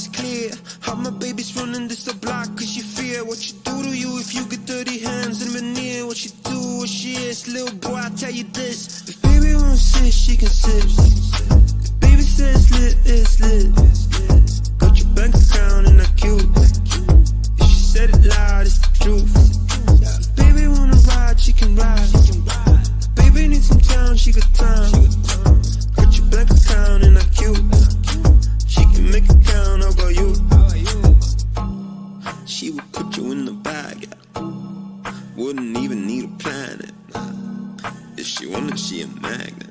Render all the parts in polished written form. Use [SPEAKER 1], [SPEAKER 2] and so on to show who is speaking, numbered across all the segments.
[SPEAKER 1] is clear. How my baby's running this the block cause you fear what you do to you if you get dirty hands and veneer. What you do, what she is. Little boy, I tell you this. If baby won't sit, she can sit. If baby says lit, it's lit. Got your bank account and that cute. If she said it loud, it's the truth. If baby wanna ride, she can ride. If baby needs some time, she got time. Got your bank account and that cute. She can make it count. How about you? She would put you in the bag. Wouldn't even need a planet. If she wanted, she a magnet.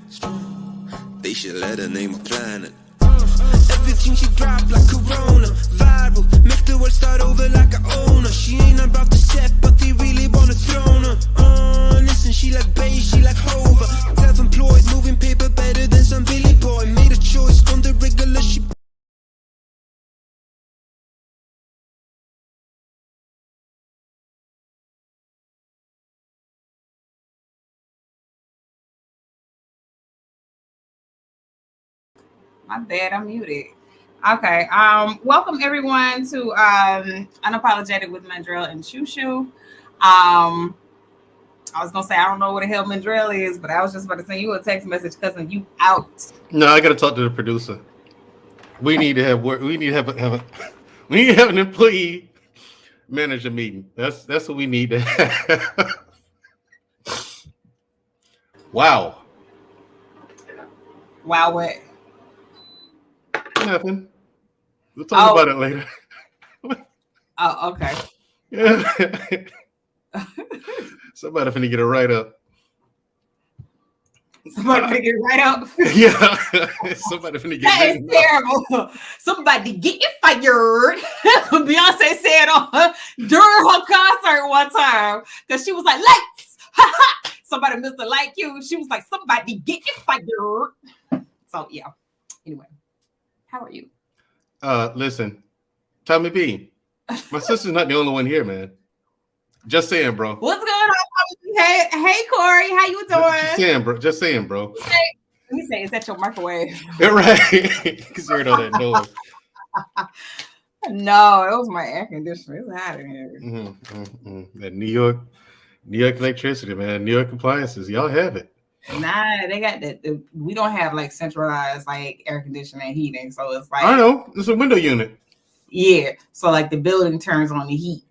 [SPEAKER 1] They should let her name a planet. Everything she drop like Corona. Viral, make the world start over like a owner. She ain't about to set, but they really wanna throne her. Listen, she like Bay, she like Hova. Self-employed, moving paper better than some Billy Boy. Made a choice on the regular, she
[SPEAKER 2] My bad, I'm muted. Okay. Welcome everyone to Unapologetic with Mandrell and Shushu. I was gonna say I don't know what the hell Mandrell is, but I was just about to send you a text message because you out.
[SPEAKER 3] No, I gotta talk to the producer. We need to have work. We need to have an employee manager meeting. That's what we need to have. Wow.
[SPEAKER 2] Wow, what?
[SPEAKER 3] Nothing. We'll talk about it later.
[SPEAKER 2] Oh, okay.
[SPEAKER 3] Yeah. Somebody finna get a write up.
[SPEAKER 2] Somebody finna get right up.
[SPEAKER 3] Yeah. Somebody finna get
[SPEAKER 2] that is terrible. Somebody get fired. Beyonce said during her concert one time because she was like, lights. Somebody missed a light cue. She was like, somebody get fired. So yeah. Anyway. How are you?
[SPEAKER 3] Listen, Tommy B. My sister's not the only one here, man. Just saying, bro.
[SPEAKER 2] What's going on? Hey, Corey, how you doing?
[SPEAKER 3] Just saying, bro.
[SPEAKER 2] Let me say, is that your microwave?
[SPEAKER 3] Yeah, right. Because you heard all that noise.
[SPEAKER 2] No, it was my air conditioner. It's hot in here.
[SPEAKER 3] That New York electricity, man. New York appliances, y'all have it.
[SPEAKER 2] Nah, they got that. We don't have like centralized like air conditioning and heating, so it's like
[SPEAKER 3] I know it's a window unit.
[SPEAKER 2] Yeah, so like the building turns on the heat,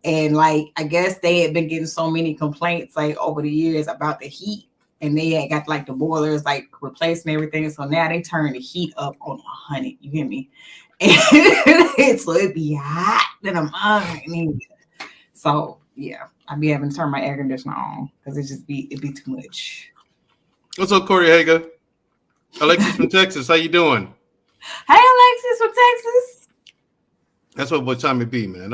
[SPEAKER 2] and like I guess they had been getting so many complaints like over the years about the heat, and they had got like the boilers like replaced and everything. So now they turn the heat up on 100. You hear me? And so it be hot than a mine. So yeah, I be having to turn my air conditioner on because it'd be too much.
[SPEAKER 3] What's up, Corey Hager? Alexis from Texas. How you doing?
[SPEAKER 2] Hey, Alexis from Texas.
[SPEAKER 3] That's what Tommy B, man.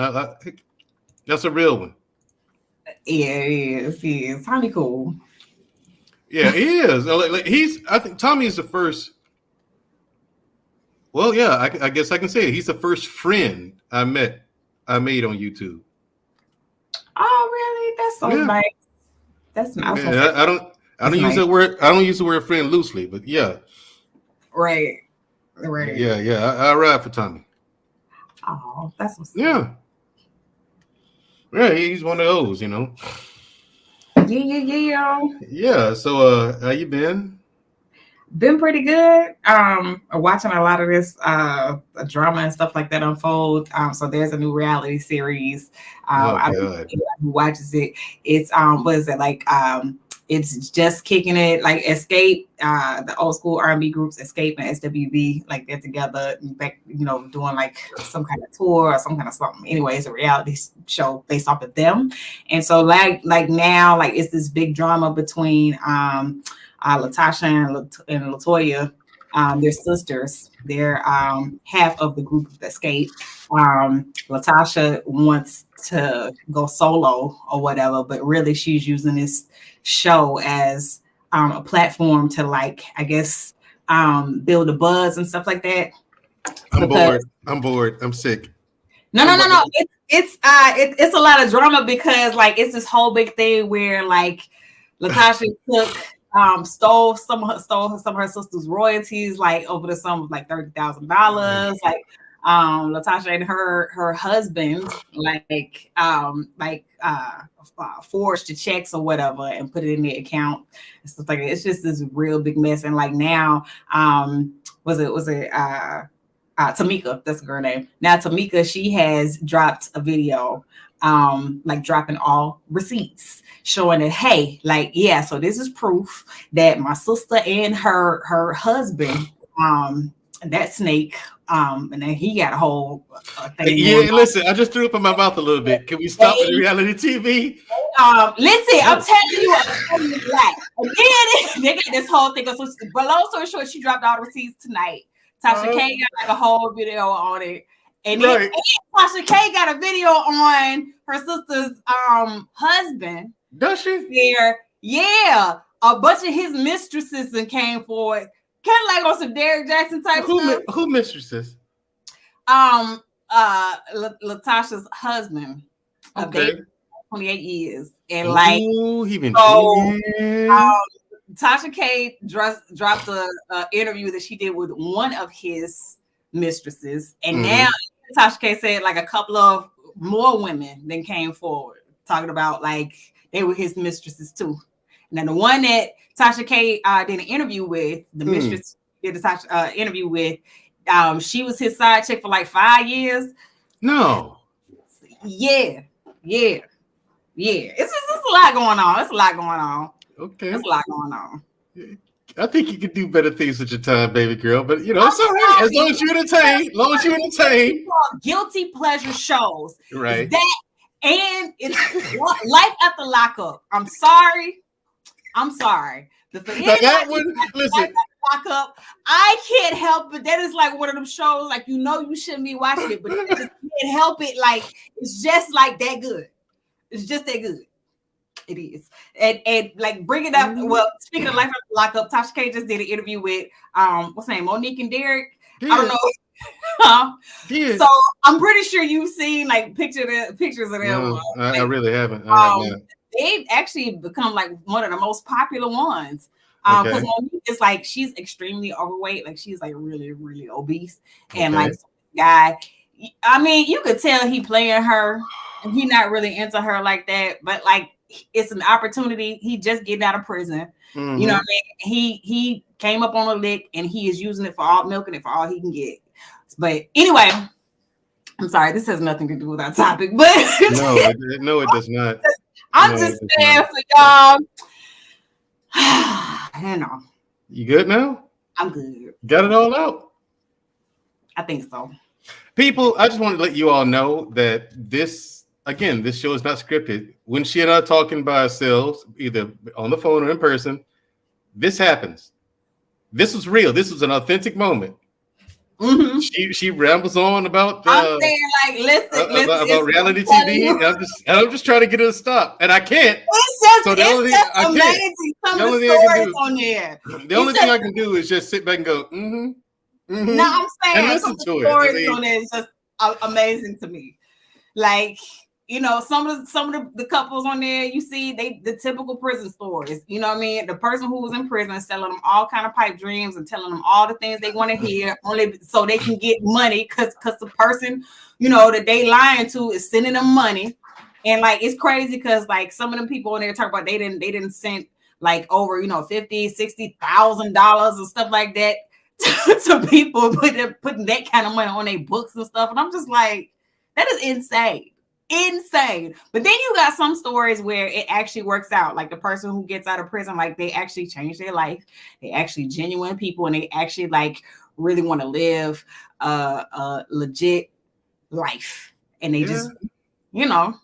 [SPEAKER 3] That's a real one.
[SPEAKER 2] Yeah, he is. Tommy cool.
[SPEAKER 3] Yeah, he is. I think Tommy is the first. Well, yeah, I guess I can say it. He's the first friend I made on YouTube.
[SPEAKER 2] Oh, really? That's so nice. That's nice.
[SPEAKER 3] Yeah, I don't use that word. I don't use the word friend loosely, but yeah.
[SPEAKER 2] Right.
[SPEAKER 3] Yeah. I ride for Tommy.
[SPEAKER 2] Oh, that's what's
[SPEAKER 3] Yeah. Yeah, he's one of those, you know.
[SPEAKER 2] Yeah.
[SPEAKER 3] Yeah. So, how you been?
[SPEAKER 2] Been pretty good. Watching a lot of this drama and stuff like that unfold. So there's a new reality series. I don't know who watches it. It's what is it like? It's just kicking it like Escape, the old school R&B groups Escape and SWV, like they're together, back, doing like some kind of tour or some kind of something. Anyway, it's a reality show based off of them. And so like now, like it's this big drama between Latasha and Latoya. They're sisters. They're half of the group of Escape. Latasha wants to go solo or whatever, but really she's using this show as a platform to like, I guess, build a buzz and stuff like that.
[SPEAKER 3] I'm bored. I'm sick.
[SPEAKER 2] No. It's a lot of drama because like it's this whole big thing where like Latasha stole some of her sister's royalties like over the sum of like $30,000. Like Latasha and her husband forged the checks or whatever and put it in the account and stuff like that. It's just this real big mess. And like now, was it Tamika? That's her name. Now Tamika, she has dropped a video, like dropping all receipts, showing that, hey, like, yeah, so this is proof that my sister and her husband, that snake, and then he got a whole thing.
[SPEAKER 3] Yeah, listen, I just threw up in my mouth a little bit. Can we stop with reality TV?
[SPEAKER 2] Listen, I'm telling you, like, and then they got this whole thing. So, but long story short, she dropped all the receipts tonight. Tasha K got like a whole video on it. And then Tasha K got a video on her sister's husband.
[SPEAKER 3] Does she?
[SPEAKER 2] There, yeah, a bunch of his mistresses and came forward, kind of like on some Derrick Jackson type stuff.
[SPEAKER 3] Who mistresses?
[SPEAKER 2] Latasha's husband.
[SPEAKER 3] Okay.
[SPEAKER 2] 28 years, and
[SPEAKER 3] he been
[SPEAKER 2] Tasha K dropped a interview that she did with one of his mistresses, and now Tasha K said like a couple of more women then came forward talking about like they were his mistresses too. And then the one that Tasha K did an interview with, the mistress did the interview with, she was his side chick for like 5 years.
[SPEAKER 3] No.
[SPEAKER 2] Yeah. It's a lot going on. It's a lot going on.
[SPEAKER 3] Okay.
[SPEAKER 2] It's a lot going on.
[SPEAKER 3] I think you could do better things with your time, baby girl. But it's all right. As long as you entertain.
[SPEAKER 2] Guilty pleasure shows.
[SPEAKER 3] Right.
[SPEAKER 2] That and it's life after lockup. I'm sorry. But for
[SPEAKER 3] that one, listen.
[SPEAKER 2] Lockup, I can't help it. That is like one of them shows, like you shouldn't be watching it, but you just can't help it. Like it's just like that good. It's just that good. It is. And like bring it up. Well, speaking of life after lockup, Tasha K just did an interview with what's her name? Monique and Derrick. I don't know. So I'm pretty sure you've seen like pictures of them.
[SPEAKER 3] No, I really haven't.
[SPEAKER 2] They've actually become like one of the most popular ones. Because Monique is like, she's extremely overweight, like she's like really, really obese. And like guy, I mean, you could tell he playing her and he not really into her like that, but like it's an opportunity. He just getting out of prison. You know what I mean? He came up on a lick and he is using it for all, milking it for all he can get. But anyway, I'm sorry, this has nothing to do with our topic, but
[SPEAKER 3] no, it does not.
[SPEAKER 2] I'm just saying for y'all. I know.
[SPEAKER 3] You good now?
[SPEAKER 2] I'm good.
[SPEAKER 3] Got it all out?
[SPEAKER 2] I think so.
[SPEAKER 3] People, I just want to let you all know that this show is not scripted. When she and I are talking by ourselves, either on the phone or in person, this happens. This was real. This was an authentic moment. She rambles on about
[SPEAKER 2] I'm saying like listen
[SPEAKER 3] about reality TV, and I'm just trying to get her to stop, and I can't.
[SPEAKER 2] It's amazing. Some of the stories on there.
[SPEAKER 3] The only thing I can do is just sit back and go,
[SPEAKER 2] No, I'm saying
[SPEAKER 3] and listen to it.
[SPEAKER 2] Stories on there is just amazing to me. Like, some of the couples on there, you see the typical prison stories. You know what I mean? The person who was in prison is telling them all kind of pipe dreams and telling them all the things they want to hear, only so they can get money, because the person, that they lying to is sending them money. And like it's crazy because like some of them people on there talk about they didn't send like over $50,000-$60,000 and stuff like that to people, putting that kind of money on their books and stuff. And I'm just like, that is insane. But then you got some stories where it actually works out, like the person who gets out of prison, like they actually change their life, they actually genuine people, and they actually like really want to live a legit life, and they just and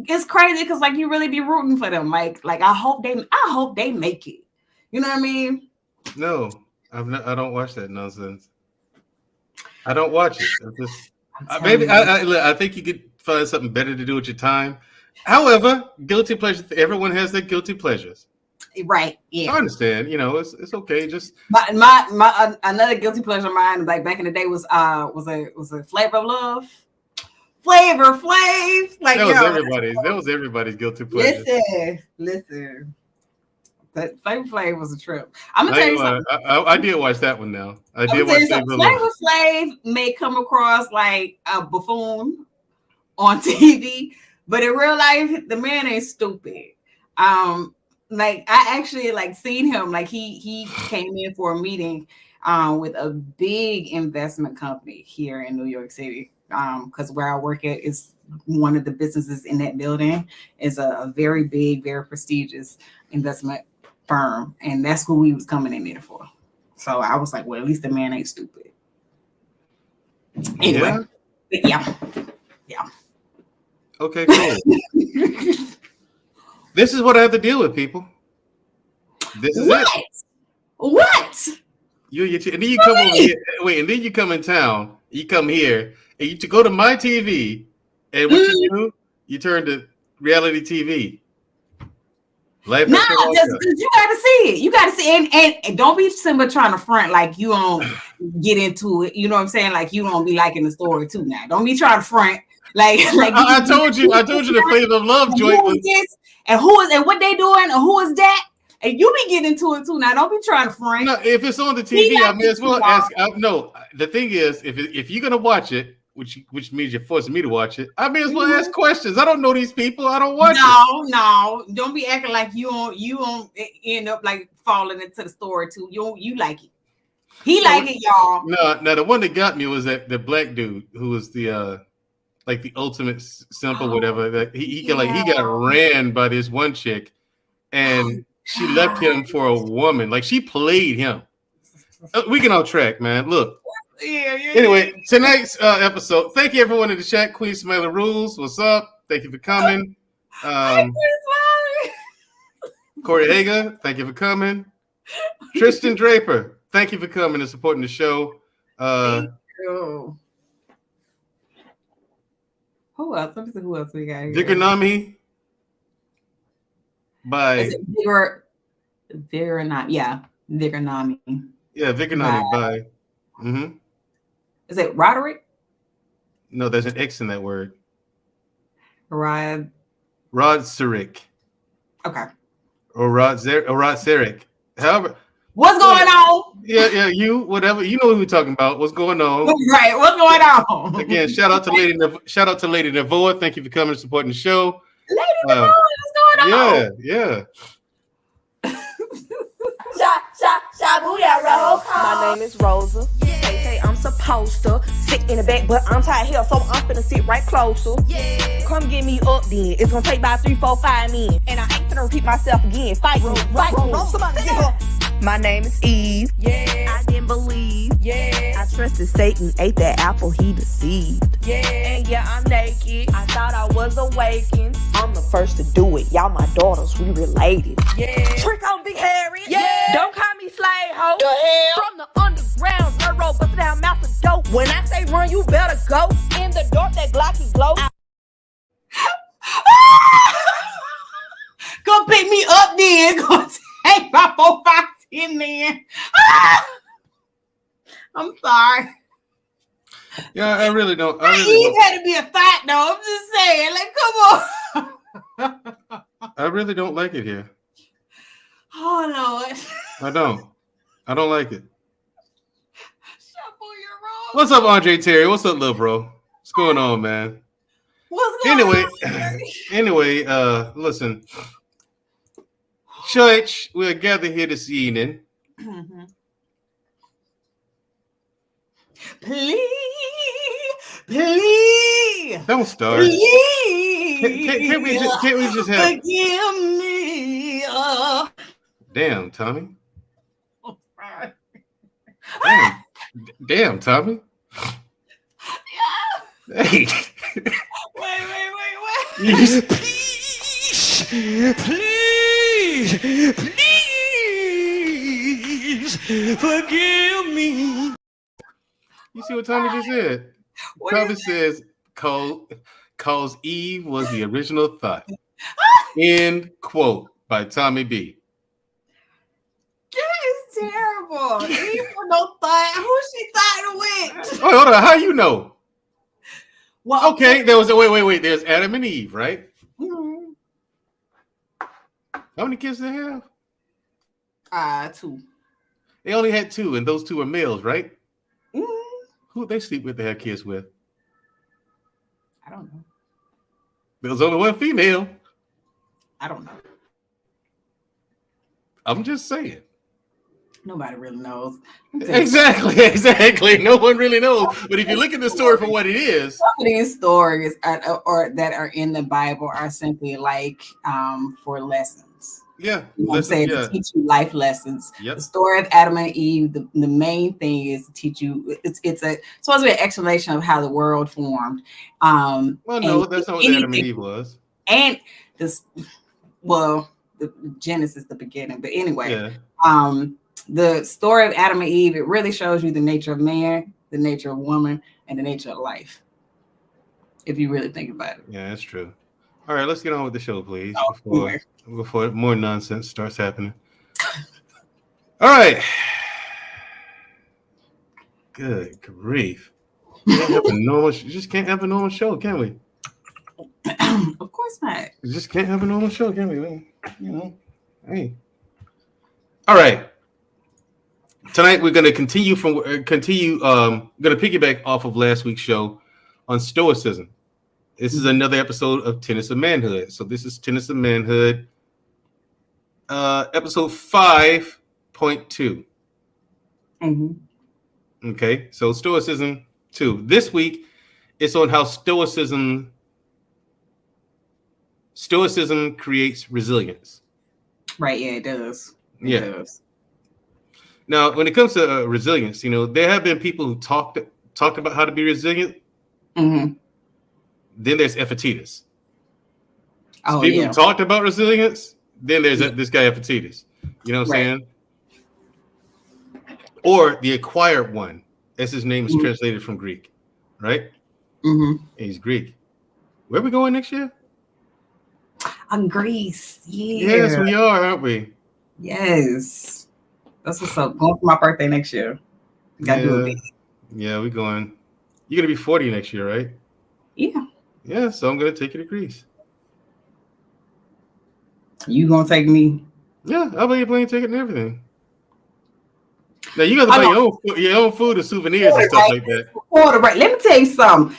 [SPEAKER 2] it's crazy because like you really be rooting for them, like I hope they make it, you know what I mean?
[SPEAKER 3] No, I don't watch that nonsense. I don't watch it. I think you could find something better to do with your time. However, guilty pleasures. Everyone has their guilty pleasures,
[SPEAKER 2] right? Yeah,
[SPEAKER 3] I understand. It's okay. Just
[SPEAKER 2] my another guilty pleasure of mine, like back in the day, was a Flavor of Love. Flavor Flav, like
[SPEAKER 3] that was everybody's guilty pleasure.
[SPEAKER 2] Listen. That Flavor Flav was a trip. I'm gonna tell you something.
[SPEAKER 3] I did watch that one now. I did watch
[SPEAKER 2] Flavor Flav may come across like a buffoon on TV, but in real life, the man ain't stupid. Like I actually like seen him. Like he came in for a meeting with a big investment company here in New York City. Because where I work at is one of the businesses in that building is a very big, very prestigious investment firm, and that's who we was coming in there for. So I was like, well, at least the man ain't stupid. Anyway, yeah.
[SPEAKER 3] Okay, cool. This is what I have to deal with, people. This is it.
[SPEAKER 2] What?
[SPEAKER 3] And then you come over here. Wait, and then you come in town. You come here, and you go to my TV, and what you do? You turn to reality TV. Because
[SPEAKER 2] you gotta see it. You gotta see it. And don't be Simba trying to front like you don't get into it. You know what I'm saying? Like you don't be liking the story too now. Don't be trying to front. Like
[SPEAKER 3] I told you the Flavor of Love joint was
[SPEAKER 2] this, and what they doing, and who is that? And you be getting into it too now. Don't be trying to front.
[SPEAKER 3] No, if it's on the TV, I may as well ask. No, the thing is, if you're gonna watch it, which means you're forcing me to watch it, I may as well ask questions. I don't know these people. I don't watch it.
[SPEAKER 2] No, don't be acting like you don't end up like falling into the story too. You like it. He like it, y'all.
[SPEAKER 3] No, the one that got me was that the black dude who was the like the ultimate simp or whatever. That he got ran by this one chick, and she left him for a woman. Like she played him. We can off track, man. Look. Anyway, tonight's episode. Thank you, everyone in the chat. Queen Smiler Rules. What's up? Thank you for coming. Corey Hager. Thank you for coming. Tristan Draper. Thank you for coming and supporting the show.
[SPEAKER 2] Thank you. Who else? Let me see who else we got here.
[SPEAKER 3] Viganami. By
[SPEAKER 2] Viganami. Yeah, Viganami.
[SPEAKER 3] Yeah, Viganami by. Mm-hmm.
[SPEAKER 2] Is it Roderick?
[SPEAKER 3] No, there's an X in that word.
[SPEAKER 2] Rod
[SPEAKER 3] Sirik.
[SPEAKER 2] Okay.
[SPEAKER 3] Or Rod Sirik. However.
[SPEAKER 2] What's going on?
[SPEAKER 3] Yeah, you, whatever. You know what we're talking about. What's going on?
[SPEAKER 2] Right. What's going on?
[SPEAKER 3] Again, shout out to Lady Navoa. Thank you for coming and supporting the show.
[SPEAKER 2] Lady Navoa, what's going on?
[SPEAKER 3] Yeah.
[SPEAKER 4] My name is Rosa. They say I'm supposed to sit in the back, but I'm tired of hell, so I'm finna sit right closer. Come get me up then. It's gonna take about 3, 4, 5 men. And I ain't finna repeat myself again. Fight me. Somebody get her. My name is Eve. I didn't believe. I trusted Satan, ate that apple, he deceived. And I'm naked. I thought I was awakened. I'm the first to do it. Y'all my daughters, we related. Trick on Big Harry. Don't call me slave hoe. The hell? From the underground railroad, bustin' down mouth of dope. When I say run, you better go. In the dark, that Glocky glow.
[SPEAKER 2] Go pick me up then. Go take my 4, 5, 10 man. I'm sorry.
[SPEAKER 3] Yeah, I really don't.
[SPEAKER 2] Eve had to be a thought though. I'm just saying, like, come on.
[SPEAKER 3] I really don't like it here.
[SPEAKER 2] Oh Lord.
[SPEAKER 3] I don't like it. What's up, Andre Terry? What's up, little bro? What's going on, man?
[SPEAKER 2] What's going
[SPEAKER 3] on? Anyway, listen. Church, we're gathered here this evening.
[SPEAKER 2] Mm-hmm. Please.
[SPEAKER 3] Don't start.
[SPEAKER 2] Please.
[SPEAKER 3] Can't we just have?
[SPEAKER 2] Forgive me.
[SPEAKER 3] Damn, Tommy.
[SPEAKER 2] Oh, sorry.
[SPEAKER 3] Damn, Tommy.
[SPEAKER 2] Yeah.
[SPEAKER 3] Hey.
[SPEAKER 2] Wait.
[SPEAKER 1] Please forgive me.
[SPEAKER 3] You see what Tommy just said? Tommy says, "Cause Eve was the original thought." End quote by Tommy B.
[SPEAKER 2] That is terrible. Eve was no thought. Who she thought with?
[SPEAKER 3] Oh, hold on. How you know?
[SPEAKER 2] Well,
[SPEAKER 3] okay. There was a wait. There's Adam and Eve, right?
[SPEAKER 2] Mm-hmm.
[SPEAKER 3] How many kids do they have?
[SPEAKER 2] 2.
[SPEAKER 3] They only had 2, and those 2 were males, right?
[SPEAKER 2] Mm-hmm.
[SPEAKER 3] Who they sleep with? They have kids with?
[SPEAKER 2] I don't know.
[SPEAKER 3] There was only 1 female.
[SPEAKER 2] I don't know.
[SPEAKER 3] I'm just saying.
[SPEAKER 2] Nobody really knows.
[SPEAKER 3] Exactly. No one really knows. But if you look at the story for what it is,
[SPEAKER 2] some of these stories or that are in the Bible are simply like for lessons.
[SPEAKER 3] Yeah,
[SPEAKER 2] you know what I'm saying, to teach you life lessons.
[SPEAKER 3] Yep.
[SPEAKER 2] The story of Adam and Eve. The main thing is to teach you. It's supposed to be an explanation of how the world formed.
[SPEAKER 3] Well, no, that's not what Adam and Eve was.
[SPEAKER 2] And this, well, the Genesis, the beginning. But anyway,
[SPEAKER 3] yeah.
[SPEAKER 2] The story of Adam and Eve, it really shows you the nature of man, the nature of woman, and the nature of life. If you really think about it.
[SPEAKER 3] Yeah, that's true. All right, let's get on with the show, please, before more nonsense starts happening. All right. Good grief. You just can't have a normal show, can we?
[SPEAKER 2] Of course not.
[SPEAKER 3] You just can't have a normal show, can we? You know, hey. All right. Tonight we're going to continue. Going to piggyback off of last week's show on Stoicism. This is another episode of Tenets of Manhood. So this is Tenets of Manhood, episode 5.2.
[SPEAKER 2] Mm-hmm.
[SPEAKER 3] Okay, so Stoicism 2. This week, it's on how Stoicism creates resilience.
[SPEAKER 2] Right, yeah, it does.
[SPEAKER 3] It does. Now, when it comes to resilience, there have been people who talked about how to be resilient.
[SPEAKER 2] Mm-hmm.
[SPEAKER 3] Then there's Epictetus. So people who talked about resilience. Then there's this guy Epictetus. You know what I'm saying? Or the acquired one, as his name is translated from Greek, right?
[SPEAKER 2] Mm-hmm.
[SPEAKER 3] He's Greek. Where are we going next year?
[SPEAKER 2] Greece. Yeah.
[SPEAKER 3] Yes, we are, aren't we?
[SPEAKER 2] Yes. That's what's up. Going for my birthday next year. Gotta do it big.
[SPEAKER 3] Yeah, we're going. You're gonna be 40 next year, right?
[SPEAKER 2] Yeah.
[SPEAKER 3] Yeah, so I'm gonna take you to Greece.
[SPEAKER 2] You gonna take me?
[SPEAKER 3] Yeah, I'll buy you a plane ticket and everything. Now you got to buy your own food and souvenirs and stuff like that.
[SPEAKER 2] Right. Let me tell you something.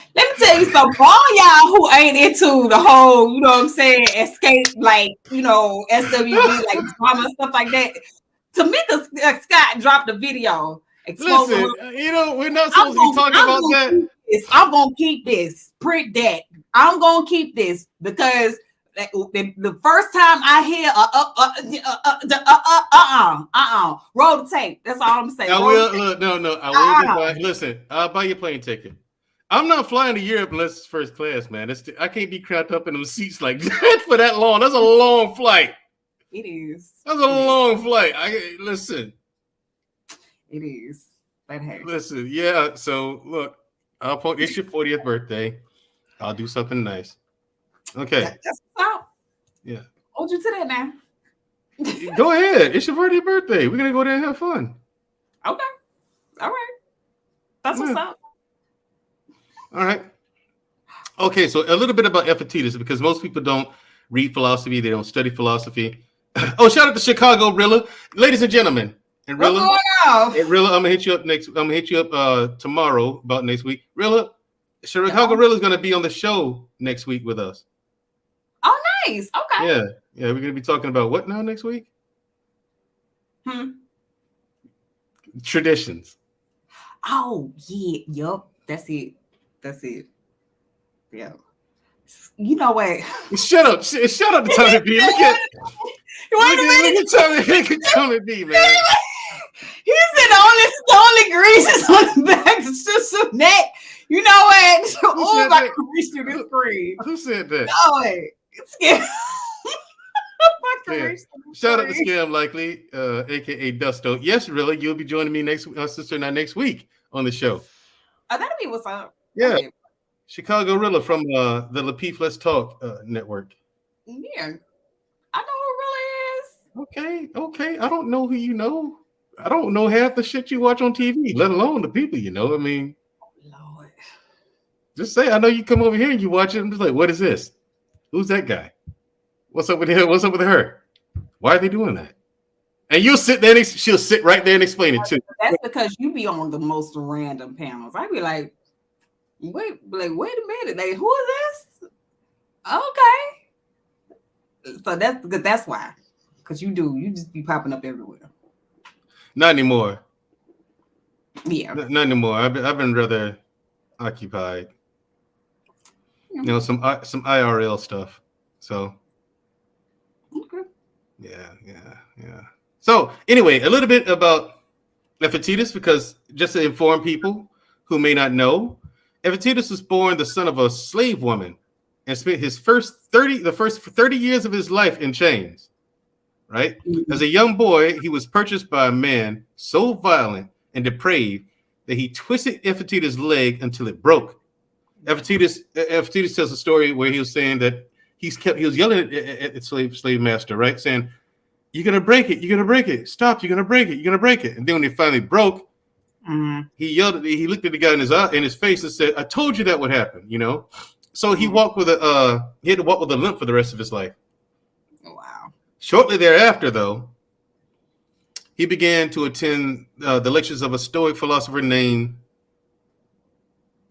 [SPEAKER 2] For all y'all who ain't into the whole, you know what I'm saying, escape, like, SWB, like drama and stuff like that. Tamika Scott dropped a video.
[SPEAKER 3] Listen, we're not supposed to be talking about that.
[SPEAKER 2] I'm gonna keep this. Print that. I'm gonna keep this because the first time I hear roll the tape. That's all I'm saying.
[SPEAKER 3] I will listen. I'll buy you a plane ticket. I'm not flying to Europe unless it's first class, man. I can't be cramped up in them seats like that for that long. That's a long flight.
[SPEAKER 2] It is.
[SPEAKER 3] That's a long flight. Listen.
[SPEAKER 2] It is. But hey.
[SPEAKER 3] Listen, yeah. So look, it's your 40th birthday. I'll do something nice. Okay.
[SPEAKER 2] That's what's up.
[SPEAKER 3] Yeah.
[SPEAKER 2] Hold you to that now.
[SPEAKER 3] Go ahead. It's your 40th birthday. We're gonna go there and have fun.
[SPEAKER 2] Okay. All right. That's what's up.
[SPEAKER 3] All right. Okay, so a little bit about Epictetus, because most people don't read philosophy, they don't study philosophy. Oh, shout out to Chicago Rilla. Ladies and gentlemen. And Rilla, I'm gonna hit you up tomorrow about next week. Rilla, Chicago Rilla is gonna be on the show next week with us.
[SPEAKER 2] Oh, nice. Okay.
[SPEAKER 3] Yeah. We're gonna be talking about what now next week? Traditions.
[SPEAKER 2] Oh, yeah. Yup. That's it. Yeah. You know what?
[SPEAKER 3] Shut up to Tommy B. Look at Tommy B, man.
[SPEAKER 2] He said the only grease is on the back. It's just some neck. You know what? Oh, my grease through this screen.
[SPEAKER 3] Who said that?
[SPEAKER 2] No way. It's scary.
[SPEAKER 3] Shout out to Scam Likely, aka Dusto. Yes, really, you'll be joining me next week on the show.
[SPEAKER 2] Oh, that'll be what's up.
[SPEAKER 3] Yeah. Okay. Chicago Rilla from the Lapeef Let's Talk network.
[SPEAKER 2] Yeah. I know who Rilla is.
[SPEAKER 3] Okay. I don't know who you know. I don't know half the shit you watch on TV, let alone the people you know. I mean,
[SPEAKER 2] Lord.
[SPEAKER 3] Just say, I know you come over here and you watch it. I'm just like, what is this? Who's that guy? What's up with him? What's up with her? Why are they doing that? And you'll sit there and she'll sit right there and explain it too.
[SPEAKER 2] That's because you be on the most random panels. I'd be like, wait a minute, like, who is this? Okay. So that's why. Because you just be popping up everywhere.
[SPEAKER 3] Not anymore.
[SPEAKER 2] Yeah.
[SPEAKER 3] Not anymore. I've been rather occupied. You know, some IRL stuff. So
[SPEAKER 2] okay.
[SPEAKER 3] Yeah. So anyway, a little bit about Epictetus, because just to inform people who may not know, Epictetus was born the son of a slave woman and spent the first 30 years of his life in chains. Right? Mm-hmm. As a young boy, he was purchased by a man so violent and depraved that he twisted Epictetus' leg until it broke. Epictetus tells a story where he was saying that he was yelling at the slave master, right? Saying, "You're gonna break it, you're gonna break it, stop, you're gonna break it, you're gonna break it." And then when it finally broke, he yelled he looked at the guy in his face and said, "I told you that would happen," you know. So he had to walk with a limp for the rest of his life.
[SPEAKER 2] Wow.
[SPEAKER 3] Shortly thereafter, though, he began to attend the lectures of a Stoic philosopher named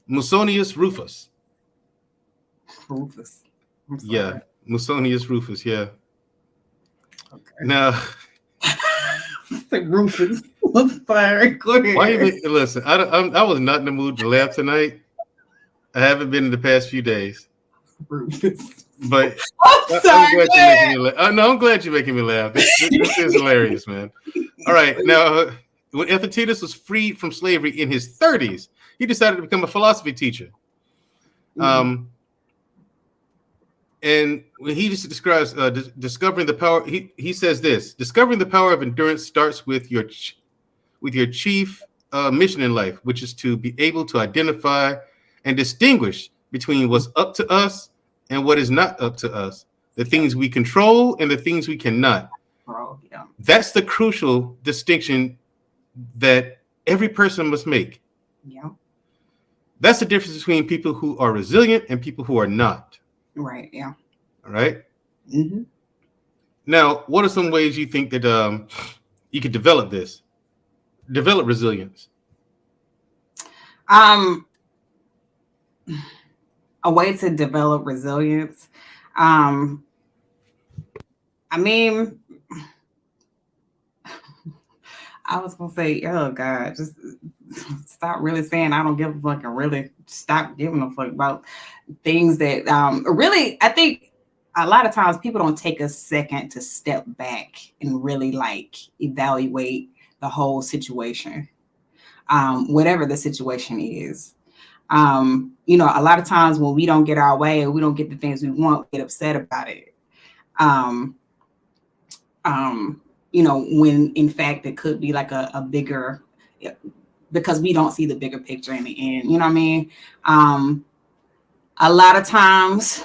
[SPEAKER 3] Musonius Rufus.
[SPEAKER 2] Rufus.
[SPEAKER 3] Yeah, Musonius Rufus. Yeah.
[SPEAKER 2] Okay.
[SPEAKER 3] Now,
[SPEAKER 2] Rufus. I'm sorry. Go ahead.
[SPEAKER 3] Why you listen? I was not in the mood to laugh tonight. I haven't been in the past few days.
[SPEAKER 2] Rufus.
[SPEAKER 3] But
[SPEAKER 2] I'm sorry.
[SPEAKER 3] I'm glad you're making me laugh. This is hilarious, man. All right, now when Epictetus was freed from slavery in his 30s, he decided to become a philosophy teacher. And when he just describes discovering the power, he says this: discovering the power of endurance starts with your chief mission in life, which is to be able to identify and distinguish between what's up to us and what is not up to us, the things we control and the things we cannot.
[SPEAKER 2] Yeah.
[SPEAKER 3] That's the crucial distinction that every person must make.
[SPEAKER 2] Yeah.
[SPEAKER 3] That's the difference between people who are resilient and people who are not.
[SPEAKER 2] Right. Yeah.
[SPEAKER 3] All right.
[SPEAKER 2] Mm-hmm.
[SPEAKER 3] Now, what are some ways you think that you could develop resilience?
[SPEAKER 2] A way to develop resilience. I mean, I was gonna say, oh God, just stop really saying I don't give a fuck, and really stop giving a fuck about things that really, I think a lot of times people don't take a second to step back and really like evaluate the whole situation, whatever the situation is. You know, a lot of times when we don't get our way or we don't get the things we want, we get upset about it. You know, when in fact it could be like a bigger, because we don't see the bigger picture in the end. You know what I mean? A lot of times,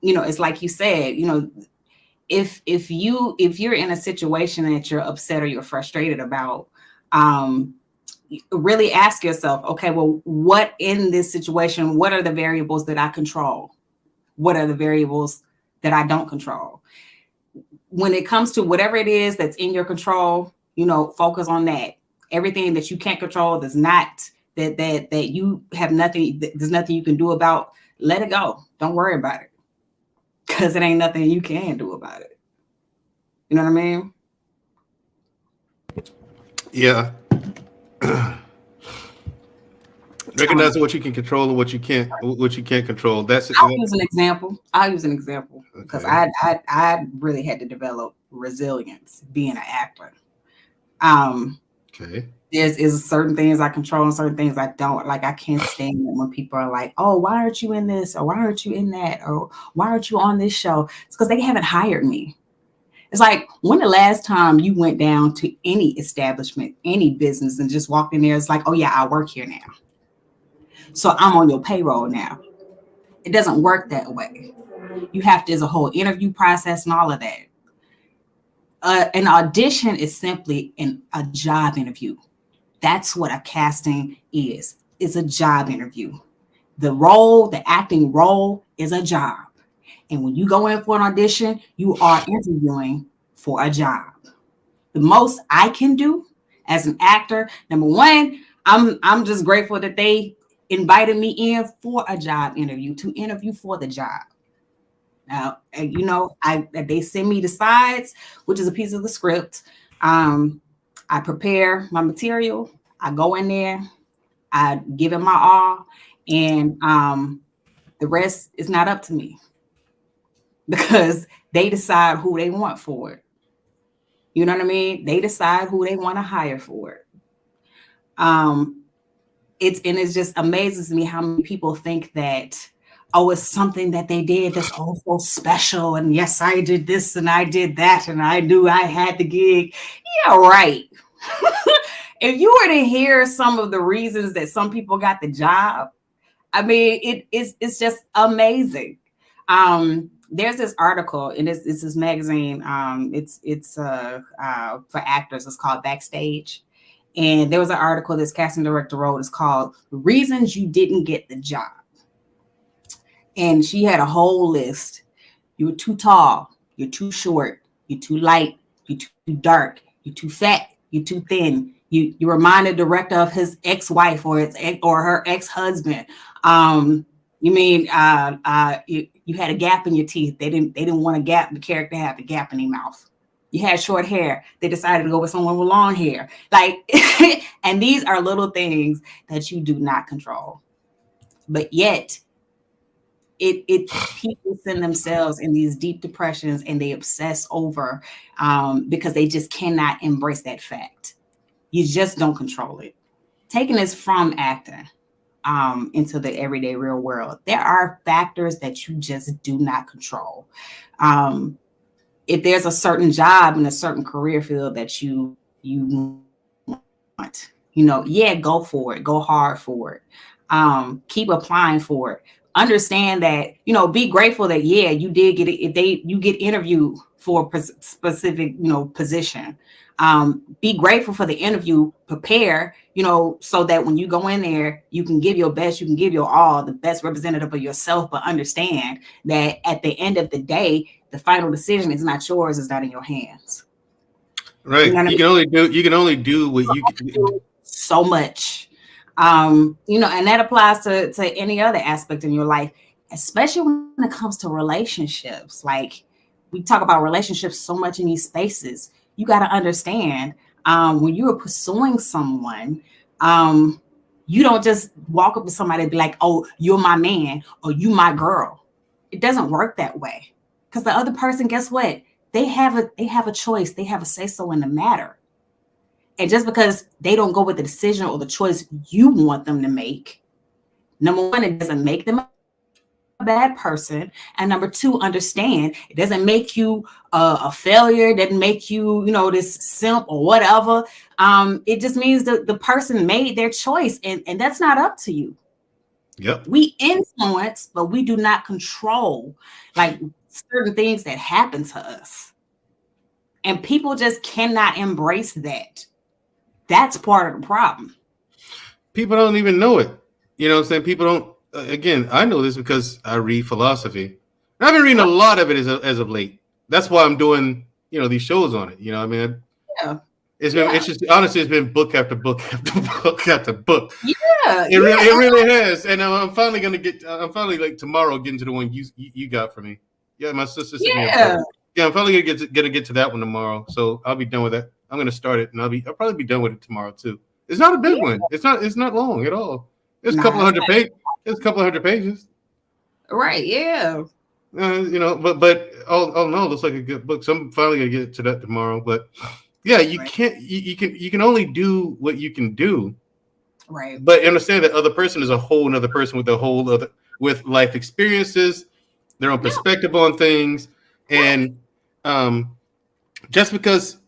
[SPEAKER 2] you know, it's like you said, you know, if you're in a situation that you're upset or you're frustrated about, really ask yourself, okay, well, what in this situation, what are the variables that I control? What are the variables that I don't control? When it comes to whatever it is that's in your control, you know, focus on that. Everything that you can't control, that's not that you have nothing, there's nothing you can do about, let it go. Don't worry about it. Because it ain't nothing you can do about it. You know what I mean?
[SPEAKER 3] Yeah. Recognizing what you can control and what you can't control.
[SPEAKER 2] I'll use an example because
[SPEAKER 3] okay.
[SPEAKER 2] I really had to develop resilience being an actor.
[SPEAKER 3] Okay.
[SPEAKER 2] There's certain things I control and certain things I don't. Like, I can't stand it when people are like, oh, why aren't you in this? Or why aren't you in that? Or why aren't you on this show? It's because they haven't hired me. It's like, when the last time you went down to any establishment, any business, and just walked in there, it's like, oh yeah, I work here now, so I'm on your payroll now. It doesn't work that way. You have to, there's a whole interview process and all of that. An audition is simply a job interview. That's what a casting is. It's a job interview. The role, the acting role, is a job. And when you go in for an audition, you are interviewing for a job. The most I can do as an actor, number one, I'm just grateful that they invited me in for a job interview, to interview for the job. Now, you know, they send me the sides, which is a piece of the script. I prepare my material. I go in there. I give it my all, and the rest is not up to me because they decide who they want for it. You know what I mean? They decide who they want to hire for it. It just amazes me how many people think that, oh, it's something that they did that's also special. And yes, I did this and I did that and I had the gig. Yeah, right. If you were to hear some of the reasons that some people got the job, I mean, it's just amazing. There's this article in this magazine. It's for actors. It's called Backstage. And there was an article this casting director wrote. It's called "Reasons You Didn't Get the Job." And she had a whole list. You were too tall. You're too short. You're too light. You're too dark. You're too fat. You're too thin. You remind the director of his ex-wife or her ex-husband. You mean you had a gap in your teeth. They didn't want the character to have the gap in their mouth. You had short hair. They decided to go with someone with long hair. Like, and these are little things that you do not control. But yet, people send themselves in these deep depressions and they obsess over because they just cannot embrace that fact. You just don't control it. Taking this from acting into the everyday real world, there are factors that you just do not control. If there's a certain job in a certain career field that you want, go for it, go hard for it, keep applying for it. Understand that, be grateful that, you did get it. If you get interviewed for a specific, position, be grateful for the interview, prepare, so that when you go in there, you can give your best, you can give your all, the best representative of yourself, but understand that at the end of the day, the final decision is not yours, it's not in your hands.
[SPEAKER 3] Right. You can only do what you can do.
[SPEAKER 2] So much. And that applies to any other aspect in your life, especially when it comes to relationships. Like, we talk about relationships so much in these spaces. You got to understand, when you are pursuing someone, you don't just walk up to somebody and be like, oh, you're my man or you my girl. It doesn't work that way. Because the other person, guess what? They have a choice. They have a say-so in the matter. And just because they don't go with the decision or the choice you want them to make, number one, it doesn't make them a bad person. And number two, understand, it doesn't make you a failure. It doesn't make you, this simp or whatever. It just means that the person made their choice, and that's not up to you.
[SPEAKER 3] Yep.
[SPEAKER 2] We influence, but we do not control, like, certain things that happen to us. And people just cannot embrace that. That's part of the problem.
[SPEAKER 3] People don't even know it. You know what I'm saying? People don't, again, I know this because I read philosophy. And I've been reading a lot of it as of late. That's why I'm doing, these shows on it. I mean? Yeah. It's just, honestly, it's been book after book after book after book.
[SPEAKER 2] Yeah.
[SPEAKER 3] It really has. And I'm finally like tomorrow getting to the one you got for me. Yeah, my sister sent me a book. Yeah, I'm finally gonna get to that one tomorrow. So I'll be done with that. I'm gonna start it, and I'll probably be done with it tomorrow too. It's not a big one. It's not long at all. It's a couple of hundred pages. It's a couple of hundred pages.
[SPEAKER 2] Right. Yeah.
[SPEAKER 3] But oh no, it looks like a good book. So I'm finally gonna get to that tomorrow. But yeah, you can't. You can only do what you can do.
[SPEAKER 2] Right.
[SPEAKER 3] But understand that other person is a whole another person with life experiences, their own perspective on things, and just because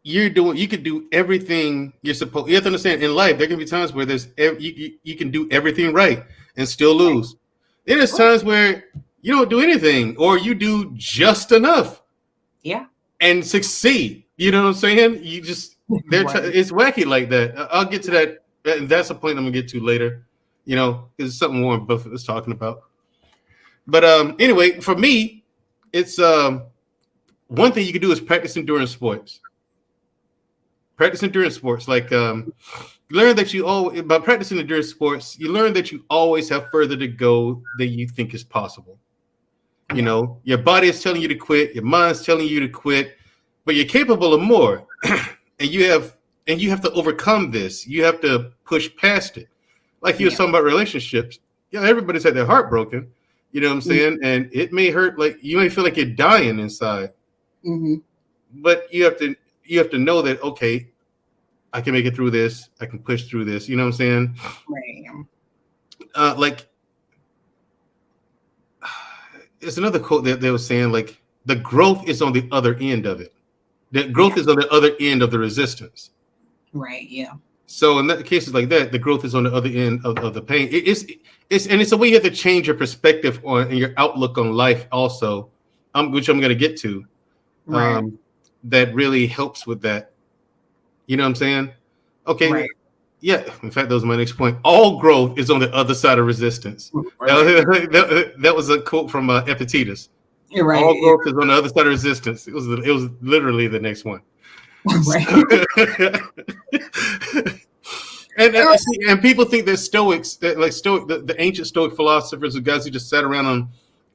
[SPEAKER 3] you could do everything you're supposed. You have to understand, in life there can be times where you can do everything right and still lose. Then there's times where you don't do anything, or you do just enough, and succeed. You know what I'm saying? You just it's wacky like that. I'll get to that, and that's a point I'm gonna get to later. It's something Warren Buffett was talking about. But anyway, for me, it's one thing you can do is practice endurance sports. Practice endurance sports, like learn that by practicing endurance sports, you learn that you always have further to go than you think is possible. You know, your body is telling you to quit, your mind's telling you to quit, but you're capable of more. and you have to overcome this. You have to push past it. Like you were talking about relationships. Yeah, everybody's had their heart broken. You know what I'm saying? And it may hurt, like you may feel like you're dying inside. But you have to know that, okay, I can make it through this. I can push through this. You know what I'm saying? Right. Like, it's another quote that they were saying, like, the growth is on the other end of it. The growth is on the other end of the resistance.
[SPEAKER 2] Right. Yeah.
[SPEAKER 3] So in that cases like that, the growth is on the other end of the pain. It's a way you have to change your perspective on and your outlook on life also, which I'm going to get to. Right. That really helps with that. You know what I'm saying? Okay. Right. Yeah. In fact, that was my next point. All growth is on the other side of resistance. Right. That was a quote from Epictetus. Right. All growth is on the other side of resistance. It was literally the next one. Right. and people think that Stoics, the ancient Stoic philosophers, the guys who just sat around and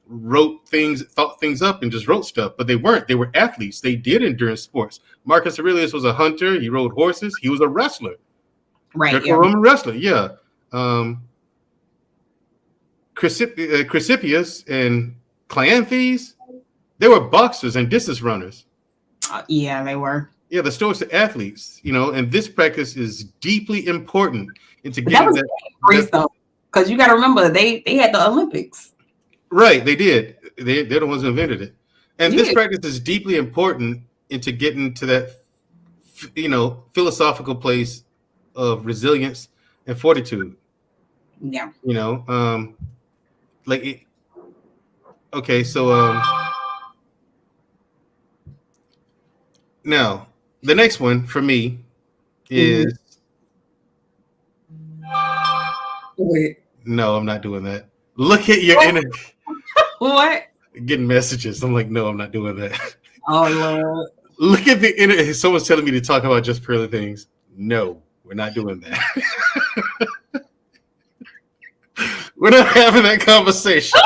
[SPEAKER 3] thought things up and just wrote stuff, but they weren't. They were athletes. They did endurance sports. Marcus Aurelius was a hunter. He rode horses. He was a wrestler. Right. Roman wrestler. Yeah. Chrysippus and Cleanthes, they were boxers and distance runners.
[SPEAKER 2] Yeah, they were.
[SPEAKER 3] Yeah, the Stoics are athletes, you know, and this practice is deeply important into getting that.
[SPEAKER 2] Because you got to remember, they had the Olympics.
[SPEAKER 3] Right, they did. They're the ones who invented it. And this practice is deeply important into getting to that, you know, philosophical place of resilience and fortitude.
[SPEAKER 2] Yeah.
[SPEAKER 3] You know, okay, so now the next one for me is
[SPEAKER 2] Wait.
[SPEAKER 3] No, I'm not doing that. Look at your inner
[SPEAKER 2] what?
[SPEAKER 3] Getting messages. I'm like, no, I'm not doing that.
[SPEAKER 2] Oh Lord.
[SPEAKER 3] Look at the inner. Someone's telling me to talk about just pearly things. No, we're not doing that. We're not having that conversation.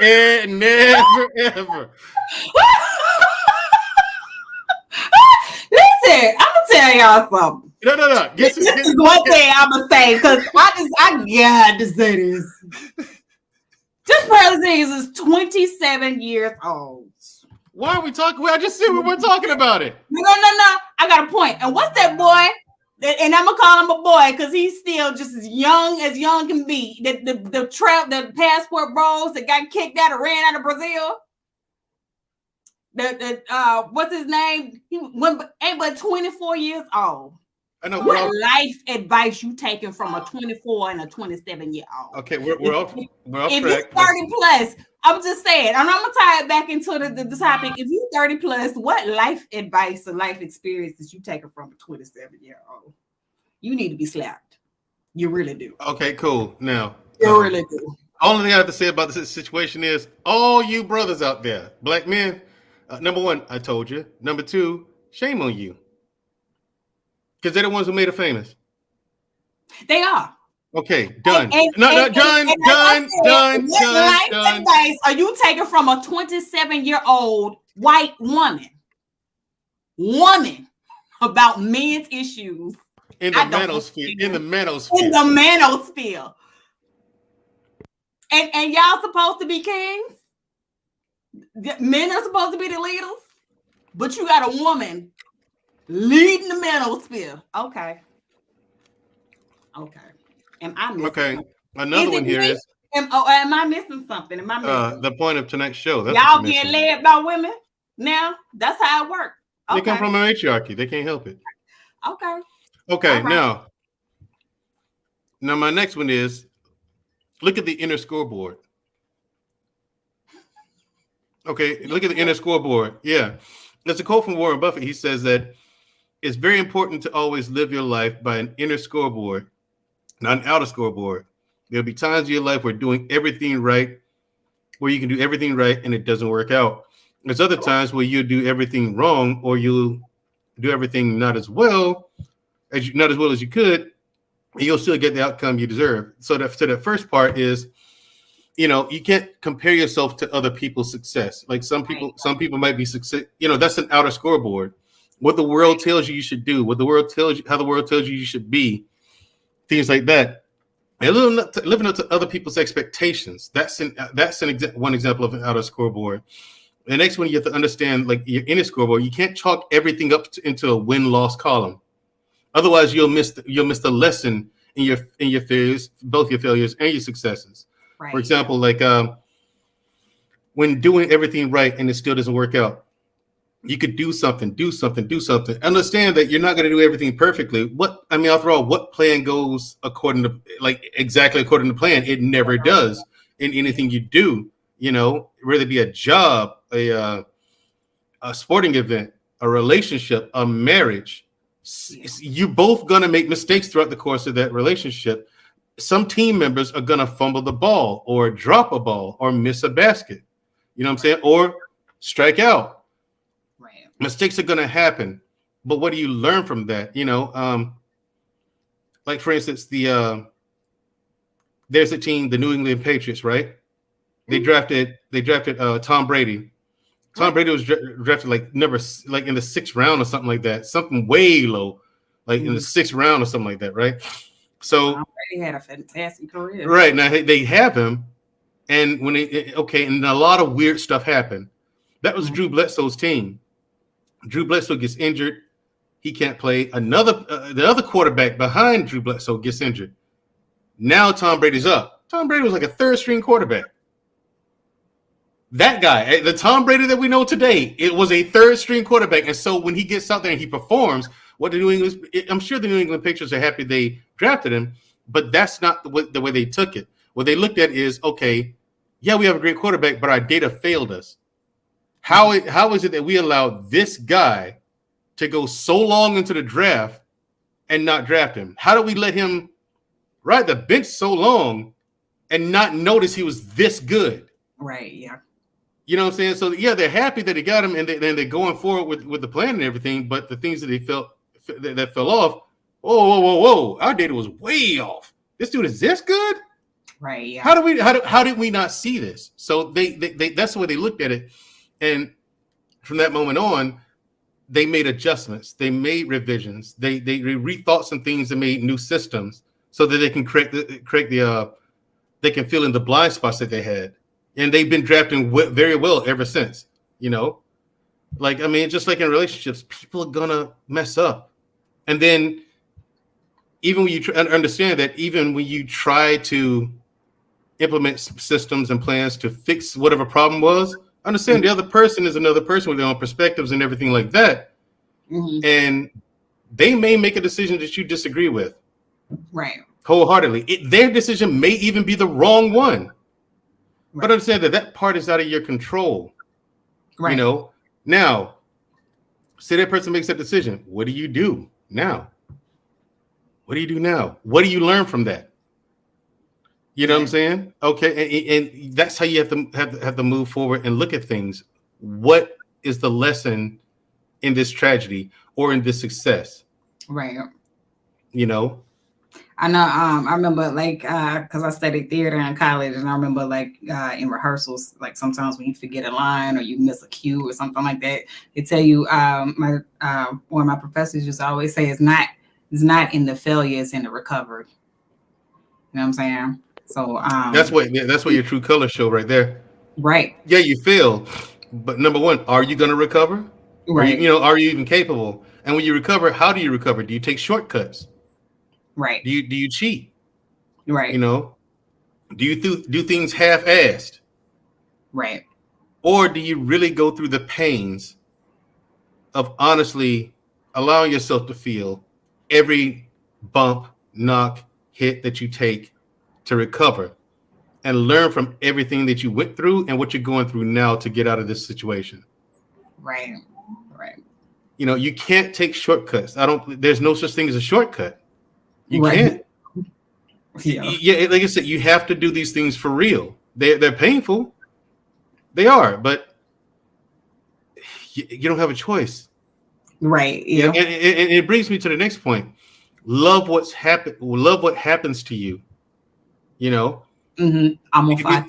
[SPEAKER 3] And never ever.
[SPEAKER 2] Listen, I'm gonna tell y'all something.
[SPEAKER 3] No.
[SPEAKER 2] This is one thing I'm gonna say, because I got to say this. Just pearly things is 27 years old.
[SPEAKER 3] Why are we talking? I just said we weren't talking about it.
[SPEAKER 2] No. I got a point. And what's that boy? And I'm gonna call him a boy because he's still just as young can be. The passport bros that got kicked out and ran out of Brazil. What's his name? He ain't but 24 years old.
[SPEAKER 3] I know.
[SPEAKER 2] What life advice you taking from a 24 and a 27-year-old?
[SPEAKER 3] Okay, we're off
[SPEAKER 2] if
[SPEAKER 3] track.
[SPEAKER 2] If you're 30 plus, I'm just saying, and I'm gonna tie it back into the topic. If you're 30 plus, what life advice or life experiences you taking from a 27-year-old? You need to be slapped. You really do.
[SPEAKER 3] Okay, cool. Now
[SPEAKER 2] you really do.
[SPEAKER 3] Only thing I have to say about this situation is, all you brothers out there, black men. Number one, I told you. Number two, shame on you. Because they're the ones who made it famous.
[SPEAKER 2] They are.
[SPEAKER 3] Okay, done. Done.
[SPEAKER 2] What life advice are you taking from a 27-year-old white woman about men's issues?
[SPEAKER 3] In the manosphere. In the
[SPEAKER 2] manosphere. And y'all supposed to be kings? Men are supposed to be the leaders, but you got a woman leading the manosphere. Okay. Am I missing something?
[SPEAKER 3] Another one here is.
[SPEAKER 2] Am I missing something?
[SPEAKER 3] The point of tonight's show. That's
[SPEAKER 2] y'all getting led by women now? That's how it works.
[SPEAKER 3] Okay. They come from a matriarchy. They can't help it.
[SPEAKER 2] Okay.
[SPEAKER 3] Right. Now my next one is, look at the inner scoreboard. Okay, look at the inner scoreboard. Yeah. There's a quote from Warren Buffett. He says that it's very important to always live your life by an inner scoreboard, not an outer scoreboard. There'll be times in your life where you can do everything right, and it doesn't work out. There's other times where you do everything wrong, or you do everything not as well as you could, and you'll still get the outcome you deserve. So the first part is, you can't compare yourself to other people's success. Like some people might be success. That's an outer scoreboard. What the world tells you should do, what the world tells you, how the world tells you should be, things like that. And living up to other people's expectations. That's one example of an outer scoreboard. The next one, you have to understand, like your inner scoreboard. You can't chalk everything up into a win-loss column. Otherwise, you'll miss the lesson in your failures, both your failures and your successes. Right. For example, like when doing everything right and it still doesn't work out, you could do something. Understand that you're not going to do everything perfectly. After all, what plan goes exactly according to plan? It never does in anything you do. Whether it be a job, a sporting event, a relationship, a marriage, you're both going to make mistakes throughout the course of that relationship. Some team members are going to fumble the ball or drop a ball or miss a basket. You know what I'm saying? Or strike out. Right. Mistakes are going to happen. But what do you learn from that? Like for instance, there's a team, the New England Patriots, right? They drafted Tom Brady. Tom Brady was drafted in the 6th round or something like that, something way low, in the 6th round or something like that, right? So
[SPEAKER 2] Tom Brady had a fantastic career.
[SPEAKER 3] Right now they have him, and and a lot of weird stuff happened. That was Drew Bledsoe's team. Drew Bledsoe gets injured, he can't play. The other quarterback behind Drew Bledsoe gets injured. Now Tom Brady's up. Tom Brady was like a 3rd-string quarterback. That guy, the Tom Brady that we know today, it was a 3rd-string quarterback. And so when he gets out there and he performs, I'm sure the New England Patriots are happy they drafted him, but that's not the way they took it. What they looked at is, okay, yeah, we have a great quarterback, but our data failed us. How is it that we allowed this guy to go so long into the draft and not draft him? How do we let him ride the bench so long and not notice he was this good?
[SPEAKER 2] Right, yeah.
[SPEAKER 3] You know what I'm saying? So yeah, they're happy that they got him, and they're going forward with the plan and everything. But the things that they felt that fell off, whoa! Our data was way off. This dude is this good,
[SPEAKER 2] right? Yeah.
[SPEAKER 3] How did we not see this? So they that's the way they looked at it, and from that moment on, they made adjustments. They made revisions. They rethought some things and made new systems so that they can correct they can fill in the blind spots that they had. And they've been drafting very well ever since, just like in relationships, people are going to mess up. And then even when you understand that, even when you try to implement systems and plans to fix whatever problem was, understand the other person is another person with their own perspectives and everything like that. Mm-hmm. And they may make a decision that you disagree with.
[SPEAKER 2] Right.
[SPEAKER 3] Wholeheartedly. Their decision may even be the wrong one. But understand that part is out of your control. Right. Now, say that person makes that decision. What do you do now? What do you do now? What do you learn from that? You know what I'm saying? Okay, and that's how you have to move forward and look at things. What is the lesson in this tragedy or in this success?
[SPEAKER 2] Right.
[SPEAKER 3] I
[SPEAKER 2] know. I remember because I studied theater in college, and I remember in rehearsals, sometimes when you forget a line or you miss a cue or something like that, they tell you. One of my professors used to always say, "It's not in the failure, it's in the recovery." You know what I'm saying? So
[SPEAKER 3] that's what your true colors show right there.
[SPEAKER 2] Right.
[SPEAKER 3] Yeah, you fail, but number one, are you going to recover? Right. Are you even capable? And when you recover, how do you recover? Do you take shortcuts?
[SPEAKER 2] Right.
[SPEAKER 3] Do you cheat?
[SPEAKER 2] Right.
[SPEAKER 3] Do you do things half-assed?
[SPEAKER 2] Right.
[SPEAKER 3] Or do you really go through the pains of honestly allowing yourself to feel every bump, knock, hit that you take to recover and learn from everything that you went through and what you're going through now to get out of this situation?
[SPEAKER 2] Right. Right.
[SPEAKER 3] You can't take shortcuts. There's no such thing as a shortcut. You can't. Yeah, like I said, you have to do these things for real. They're painful. They are, but you don't have a choice.
[SPEAKER 2] Right. Yeah.
[SPEAKER 3] And it brings me to the next point. Love what's happened. Love what happens to you. You know.
[SPEAKER 2] I'm on fire.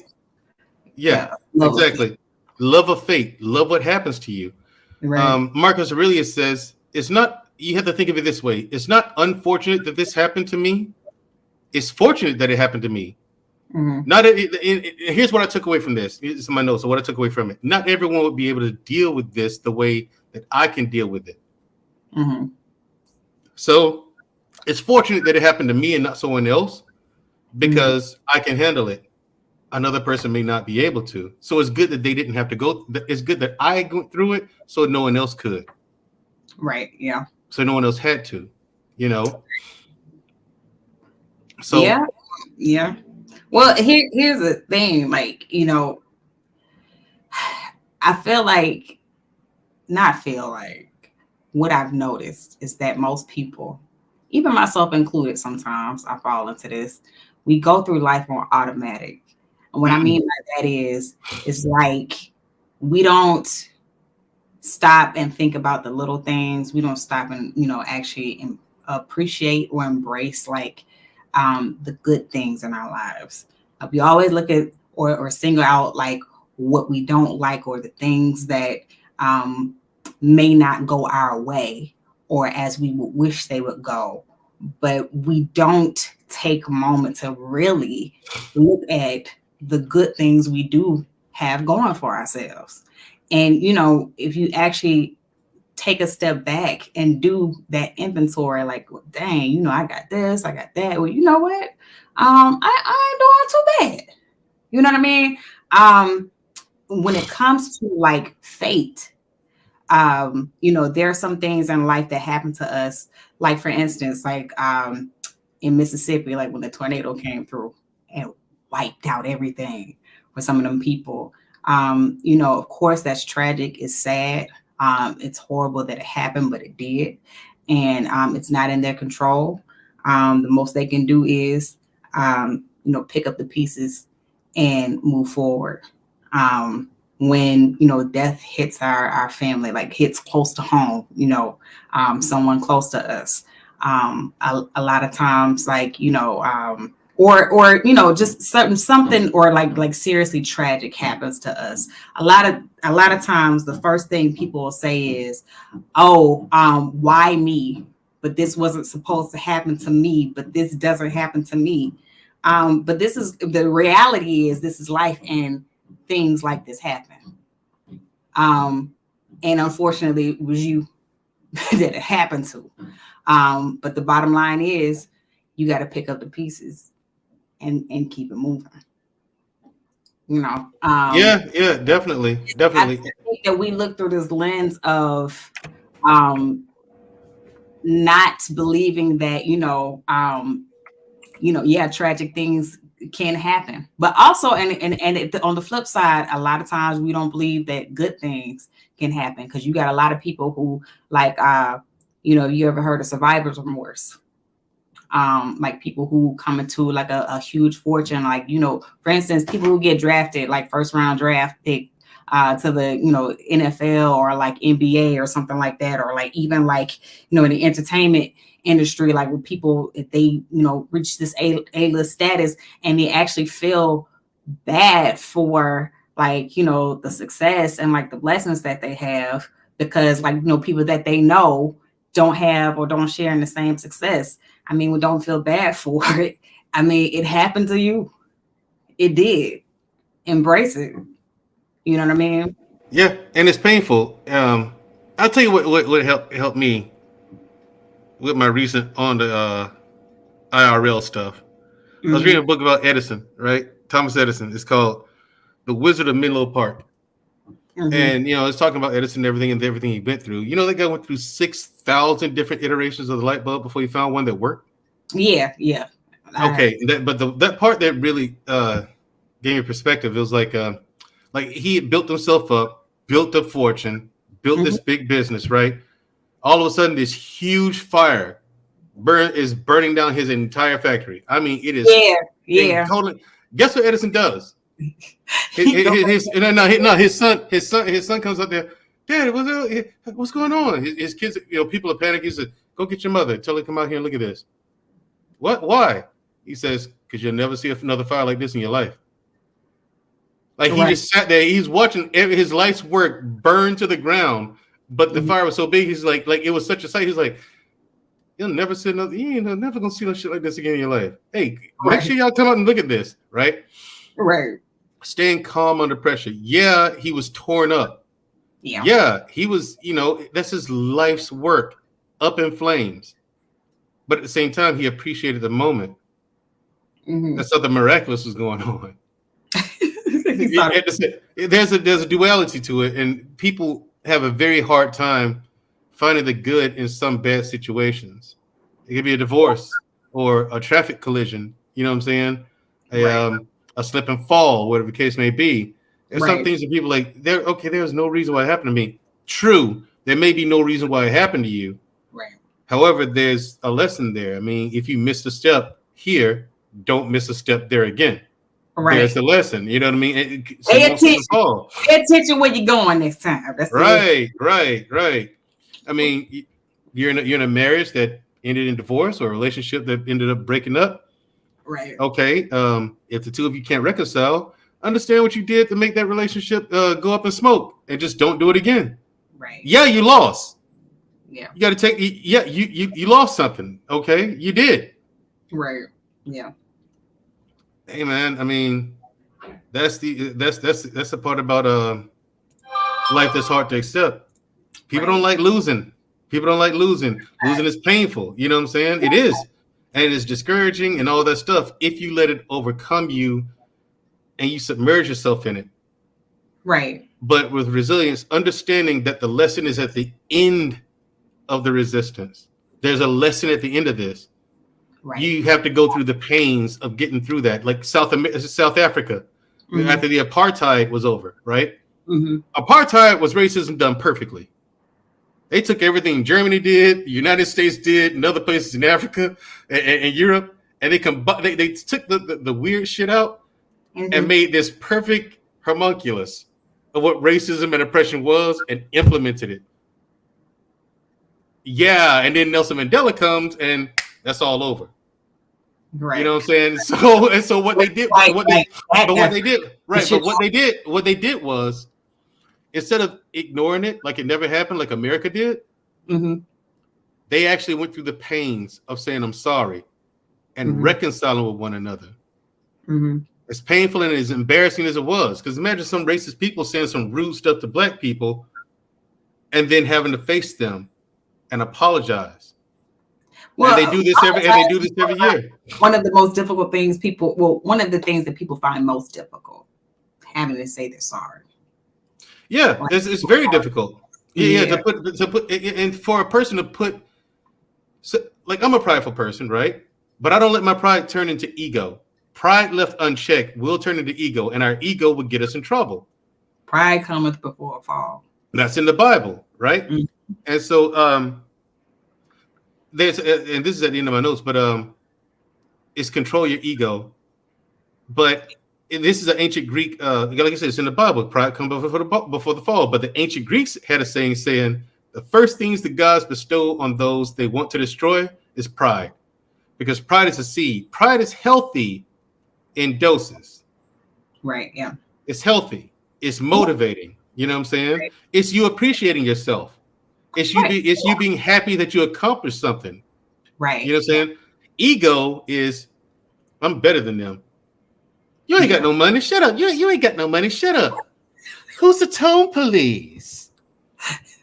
[SPEAKER 3] Yeah, exactly. Love of fate. Love what happens to you.
[SPEAKER 2] Right.
[SPEAKER 3] Marcus Aurelius says it's not. You have to think of it this way. It's not unfortunate that this happened to me. It's fortunate that it happened to me. Not here's what I took away from this. Here's my notes. So what I took away from it. Not everyone would be able to deal with this the way that I can deal with it. So it's fortunate that it happened to me and not someone else, because I can handle it. Another person may not be able to. So it's good that they didn't have to go. It's good that I went through it so no one else could.
[SPEAKER 2] Right. Yeah.
[SPEAKER 3] So no one else had to, you know. So
[SPEAKER 2] yeah. Well, here's the thing, like, you know, I feel like what I've noticed is that most people, even myself included, sometimes I fall into this. We go through life on automatic. And what I mean by that is like we don't stop and think about the little things. We don't stop and, you know, actually appreciate or embrace like the good things in our lives. We always look at or single out like what we don't like or the things that may not go our way or as we would wish they would go. But we don't take a moment to really look at the good things we do have going for ourselves. And, you know, if you actually take a step back and do that inventory, like, well, dang, you know, I got this, I got that. Well, you know what? I ain't doing too bad. You know what I mean? When it comes to like fate, you know, there are some things in life that happen to us. Like, for instance, like in Mississippi, like when the tornado came through and wiped out everything for some of them people. You know, of course, that's tragic. It's sad. It's horrible that it happened, but it did. And it's not in their control. The most they can do is, you know, pick up the pieces and move forward. When, you know, death hits our family, like hits close to home, you know, someone close to us. A lot of times, like, you know, or you know, just something or like seriously tragic happens to us. A lot of times the first thing people will say is, oh, why me? But this wasn't supposed to happen to me, but this doesn't happen to me. But this is the reality is this is life and things like this happen. And unfortunately it was you that it happened to. But the bottom line is you got to pick up the pieces and keep it moving. You know.
[SPEAKER 3] Yeah, definitely.
[SPEAKER 2] I think that we look through this lens of not believing that, yeah, tragic things can happen, but also, and on the flip side, a lot of times we don't believe that good things can happen because you got a lot of people who like, you ever heard of survivor's remorse? Like people who come into like a huge fortune, like, for instance, people who get drafted, like first round draft pick to the, NFL or like NBA or something like that, or like even like, in the entertainment industry, like with people, if they, reach this A-list status and they actually feel bad for like, the success and like the blessings that they have because like, people that they know don't have or don't share in the same success. I mean, we don't feel bad for it. I mean, it happened to you. It did. Embrace it. You know what I mean?
[SPEAKER 3] Yeah, and it's painful. I'll tell you what helped me with my recent on the IRL stuff. I was reading a book about Edison, right? Thomas Edison. It's called The Wizard of Menlo Park. And, it's talking about Edison and everything he went through. That guy went through 6,000 different iterations of the light bulb before he found one that worked.
[SPEAKER 2] Yeah.
[SPEAKER 3] Okay. That part that really gave me perspective, it was like he had built himself up, built a fortune, built this big business, right? All of a sudden, this huge fire is burning down his entire factory. I mean, it is.
[SPEAKER 2] Yeah.
[SPEAKER 3] Totally. Guess what Edison does? His son comes up there. Dad, what's going on? His kids, people are panicking. He said, go get your mother. Tell her to come out here and look at this. What? Why? He says, because you'll never see another fire like this in your life. Like he just sat there. He's watching his life's work burn to the ground, but the fire was so big. He's like it was such a sight. He's like, you'll never see another. You ain't never gonna see no shit like this again in your life. Hey, make sure y'all come out and look at this. Right. Staying calm under pressure. Yeah, he was torn up. Yeah, he was. That's his life's work, up in flames. But at the same time, he appreciated the moment. That's something miraculous was going on. There's a duality to it, and people have a very hard time finding the good in some bad situations. It could be a divorce or a traffic collision. You know what I'm saying? A slip and fall, whatever the case may be. There's some things that people like. There's no reason why it happened to me. True, there may be no reason why it happened to you. However, there's a lesson there. I mean, if you missed a step here, don't miss a step there again. There's the lesson. You know what I mean?
[SPEAKER 2] Pay attention where you're going next time. That's
[SPEAKER 3] right. I mean, you're in a marriage that ended in divorce or a relationship that ended up breaking up. Okay. If the two of you can't reconcile, understand what you did to make that relationship go up in smoke, and just don't do it again. Yeah, you lost. Yeah, you got to take. Yeah, you lost something. Okay, you did.
[SPEAKER 2] Yeah.
[SPEAKER 3] Hey man, I mean, that's the part about life that's hard to accept. People don't like losing. Losing is painful. You know what I'm saying? It is, and it's discouraging and all that stuff. If you let it overcome you, and you submerge yourself in it. But with resilience, understanding that the lesson is at the end of the resistance. There's a lesson at the end of this. You have to go through the pains of getting through that. Like South Africa, after the apartheid was over, right? Apartheid was racism done perfectly. They took everything Germany did, the United States did, and other places in Africa and Europe, and they took the weird shit out and made this perfect homunculus of what racism and oppression was and implemented it. Yeah, and then Nelson Mandela comes and that's all over. You know what I'm saying? So what they did was instead of ignoring it like it never happened, like America did, they actually went through the pains of saying I'm sorry and reconciling with one another. As painful and as embarrassing as it was, because imagine some racist people saying some rude stuff to black people and then having to face them and apologize. Well, and they do this every year.
[SPEAKER 2] One of the most difficult things one of the things that people find most difficult, having to say they're sorry.
[SPEAKER 3] Yeah, it's very difficult. To put and for a person to put, like I'm a prideful person, right? But I don't let my pride turn into ego. Pride left unchecked will turn into ego, and our ego would get us in trouble.
[SPEAKER 2] Pride cometh before a fall.
[SPEAKER 3] That's in the Bible, right? And so there's and this is at the end of my notes, but it's control your ego. But this is an ancient Greek, like I said, it's in the Bible. Pride comes before the fall. But the ancient Greeks had a saying the first things the gods bestow on those they want to destroy is pride, because pride is a seed. Pride is healthy in doses.
[SPEAKER 2] Yeah.
[SPEAKER 3] It's healthy. It's motivating. You know what I'm saying? It's you appreciating yourself. It's you being happy that you accomplished something. You know what I'm saying? Ego is I'm better than them. You ain't got no money. Shut up. You ain't got no money. Shut up. Who's the tone police?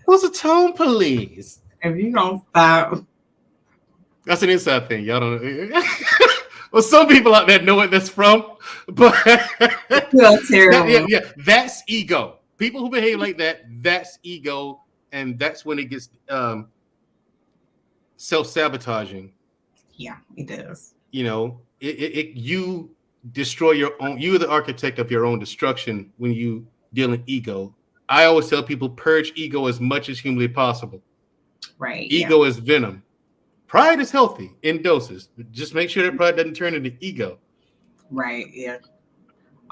[SPEAKER 3] Who's the tone police?
[SPEAKER 2] If you don't stop.
[SPEAKER 3] That's an inside thing. Y'all don't know. Well, some people out there know what that's from, but yeah, that's ego. People who behave like that, that's ego, and that's when it gets self-sabotaging.
[SPEAKER 2] Yeah, it does.
[SPEAKER 3] You know, you destroy your own. You're the architect of your own destruction when you deal in ego. I always tell people purge ego as much as humanly possible. Ego is venom. Pride is healthy in doses. Just make sure that pride doesn't turn into ego.
[SPEAKER 2] Yeah.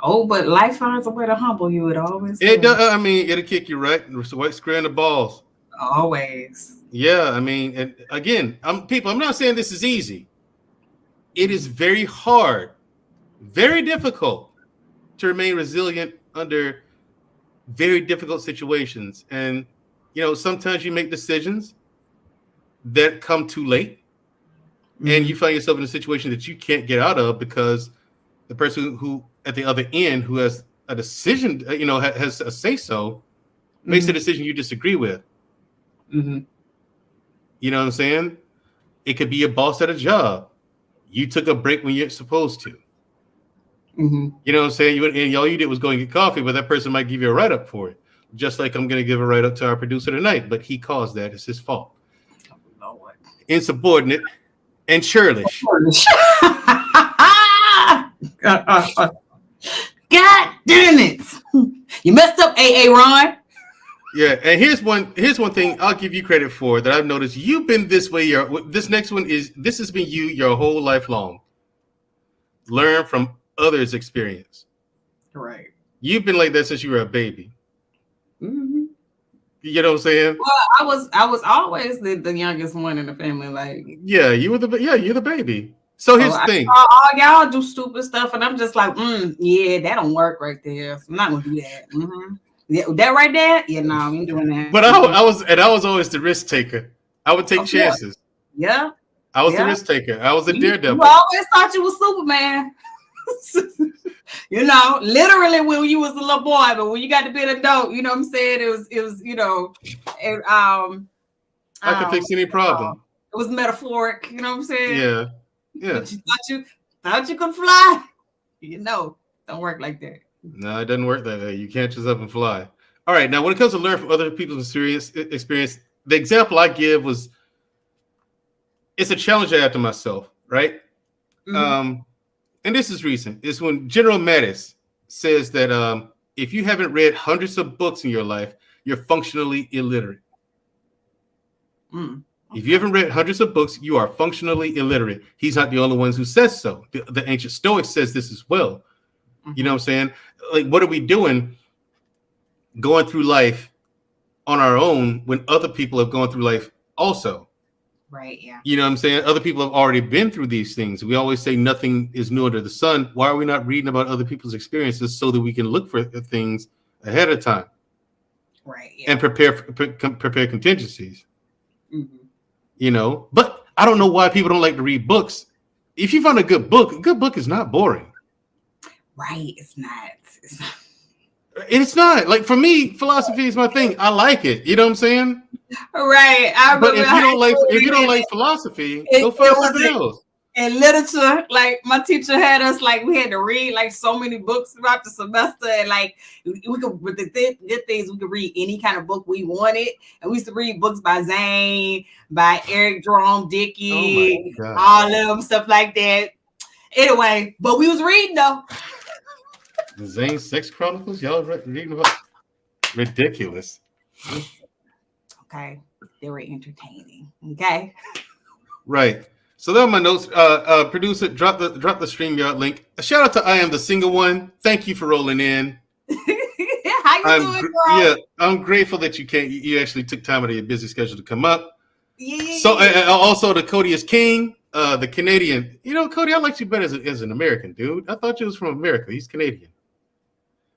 [SPEAKER 2] Oh, but life finds a way to humble you. It always
[SPEAKER 3] It
[SPEAKER 2] does.
[SPEAKER 3] does. I mean, it'll kick you right square in the balls.
[SPEAKER 2] Always.
[SPEAKER 3] Yeah, I mean, and again, I'm not saying this is easy. It is very hard, very difficult to remain resilient under very difficult situations. And sometimes you make decisions that come too late, and you find yourself in a situation that you can't get out of because the person who at the other end who has a decision, has a say so, makes a decision you disagree with. You know what I'm saying? It could be a boss at a job. You took a break when you're supposed to. You know what I'm saying? And all you did was go and get coffee, but that person might give you a write-up for it. Just like I'm going to give a write-up to our producer tonight, but he caused that. It's his fault. Insubordinate and churlish.
[SPEAKER 2] God damn it. You messed up, AA Ron.
[SPEAKER 3] Yeah, and here's one thing I'll give you credit for that I've noticed. You've been this way. This next one this has been you your whole life long. Learn from others' experience.
[SPEAKER 2] Right.
[SPEAKER 3] You've been like that since you were a baby. You know what I'm saying?
[SPEAKER 2] Well, I was always the youngest one in the family. Like,
[SPEAKER 3] yeah, you're the baby. So here's the thing.
[SPEAKER 2] All y'all do stupid stuff, and I'm just like, yeah, that don't work right there. So I'm not gonna do that. Yeah, that right there. Yeah, no, I'm doing that.
[SPEAKER 3] But I was always the risk taker. I would take chances.
[SPEAKER 2] Yeah.
[SPEAKER 3] I was the risk taker. I was a daredevil.
[SPEAKER 2] You always thought you was Superman. Literally when you was a little boy, but when you got to be an adult, you know what I'm saying? It was
[SPEAKER 3] I can fix any problem.
[SPEAKER 2] It was metaphoric, you know what I'm saying?
[SPEAKER 3] Yeah. Yeah.
[SPEAKER 2] But you thought you could fly. Don't work like that.
[SPEAKER 3] No, it doesn't work that way. You can't just up and fly. All right. Now, when it comes to learn from other people's experience, the example I give was, it's a challenge I have to myself, right? And this is recent. It's when General Mattis says that if you haven't read hundreds of books in your life, you're functionally illiterate. If you haven't read hundreds of books, you are functionally illiterate. He's not the only one who says so. The ancient Stoics says this as well. You know what I'm saying? Like, what are we doing going through life on our own when other people have gone through life also?
[SPEAKER 2] Right, yeah.
[SPEAKER 3] You know what I'm saying? Other people have already been through these things. We always say nothing is new under the sun. Why are we not reading about other people's experiences so that we can look for things ahead of time?
[SPEAKER 2] Right, yeah.
[SPEAKER 3] And prepare contingencies. But I don't know why people don't like to read books. If you find a good book is not boring.
[SPEAKER 2] Right, it's not.
[SPEAKER 3] It's not. Like, for me, philosophy is my thing. I like it. You know what I'm saying?
[SPEAKER 2] Right.
[SPEAKER 3] But if you don't like philosophy, go find something else.
[SPEAKER 2] In literature, like, my teacher had us, like, we had to read like so many books throughout the semester, and like we could, with the good things, we could read any kind of book we wanted. And we used to read books by Zane, by Eric Jerome Dickey, all of them, stuff like that. Anyway, but we was reading though.
[SPEAKER 3] The Zane Sex Chronicles, y'all reading about? Ridiculous.
[SPEAKER 2] Okay, they were entertaining. Okay,
[SPEAKER 3] right. So that are my notes. Producer, drop the StreamYard link. A shout out to I Am the Single One. Thank you for rolling in.
[SPEAKER 2] How you doing, bro?
[SPEAKER 3] Yeah, I'm grateful that you actually took time out of your busy schedule to come up.
[SPEAKER 2] Yeah.
[SPEAKER 3] So also to Cody is King, the Canadian. Cody, I liked you better as an American, dude. I thought you was from America. He's Canadian.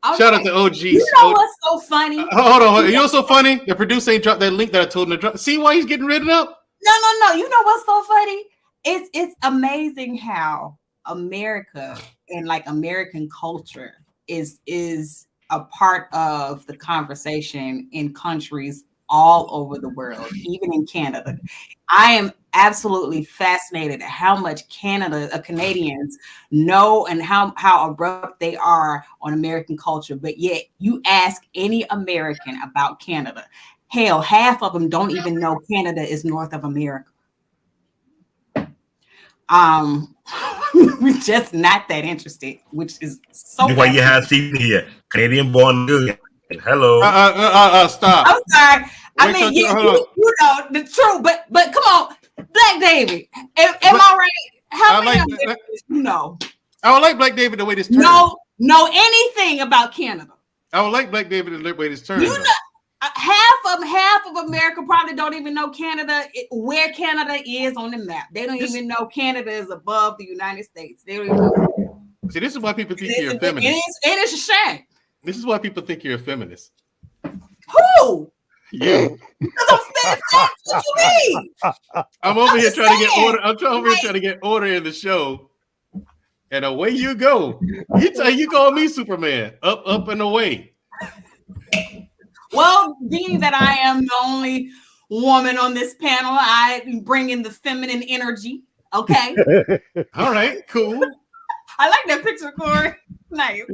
[SPEAKER 3] Okay. Shout out to OG.
[SPEAKER 2] You know what's so funny?
[SPEAKER 3] Hold on. You know what's so funny? The producer ain't dropped that link that I told him to drop. See why he's getting written up?
[SPEAKER 2] No. You know what's so funny? It's amazing how America and like American culture is a part of the conversation in countries all over the world, even in Canada. I am absolutely fascinated at how much Canadians know and how abrupt they are on American culture. But yet you ask any American about Canada, hell, half of them don't even know Canada is north of America. We're just not that interested, which is so.
[SPEAKER 5] Why you have Steve here, Canadian born million. Hello.
[SPEAKER 3] Stop.
[SPEAKER 2] I'm sorry. I mean, you know the truth, but come on, Black David. Am I right? How many?
[SPEAKER 3] I don't like Black David the way this turned.
[SPEAKER 2] No, know anything about Canada.
[SPEAKER 3] I would like Black David to wait his turn.
[SPEAKER 2] You know, half of America probably don't even know where Canada is on the map. They don't even know Canada is above the United States. They don't even know.
[SPEAKER 3] See, this is why people think you're a feminist.
[SPEAKER 2] It is a shame.
[SPEAKER 3] This is why people think you're a feminist.
[SPEAKER 2] Who?
[SPEAKER 3] You.
[SPEAKER 2] Because I'm spending facts. What you mean?
[SPEAKER 3] I'm over here trying to get order. I'm over here trying to get order in the show. And away you go. You call me Superman. Up and away.
[SPEAKER 2] Well, being that I am the only woman on this panel, I bring in the feminine energy. Okay.
[SPEAKER 3] All right, cool.
[SPEAKER 2] I like that picture, Corey. Nice.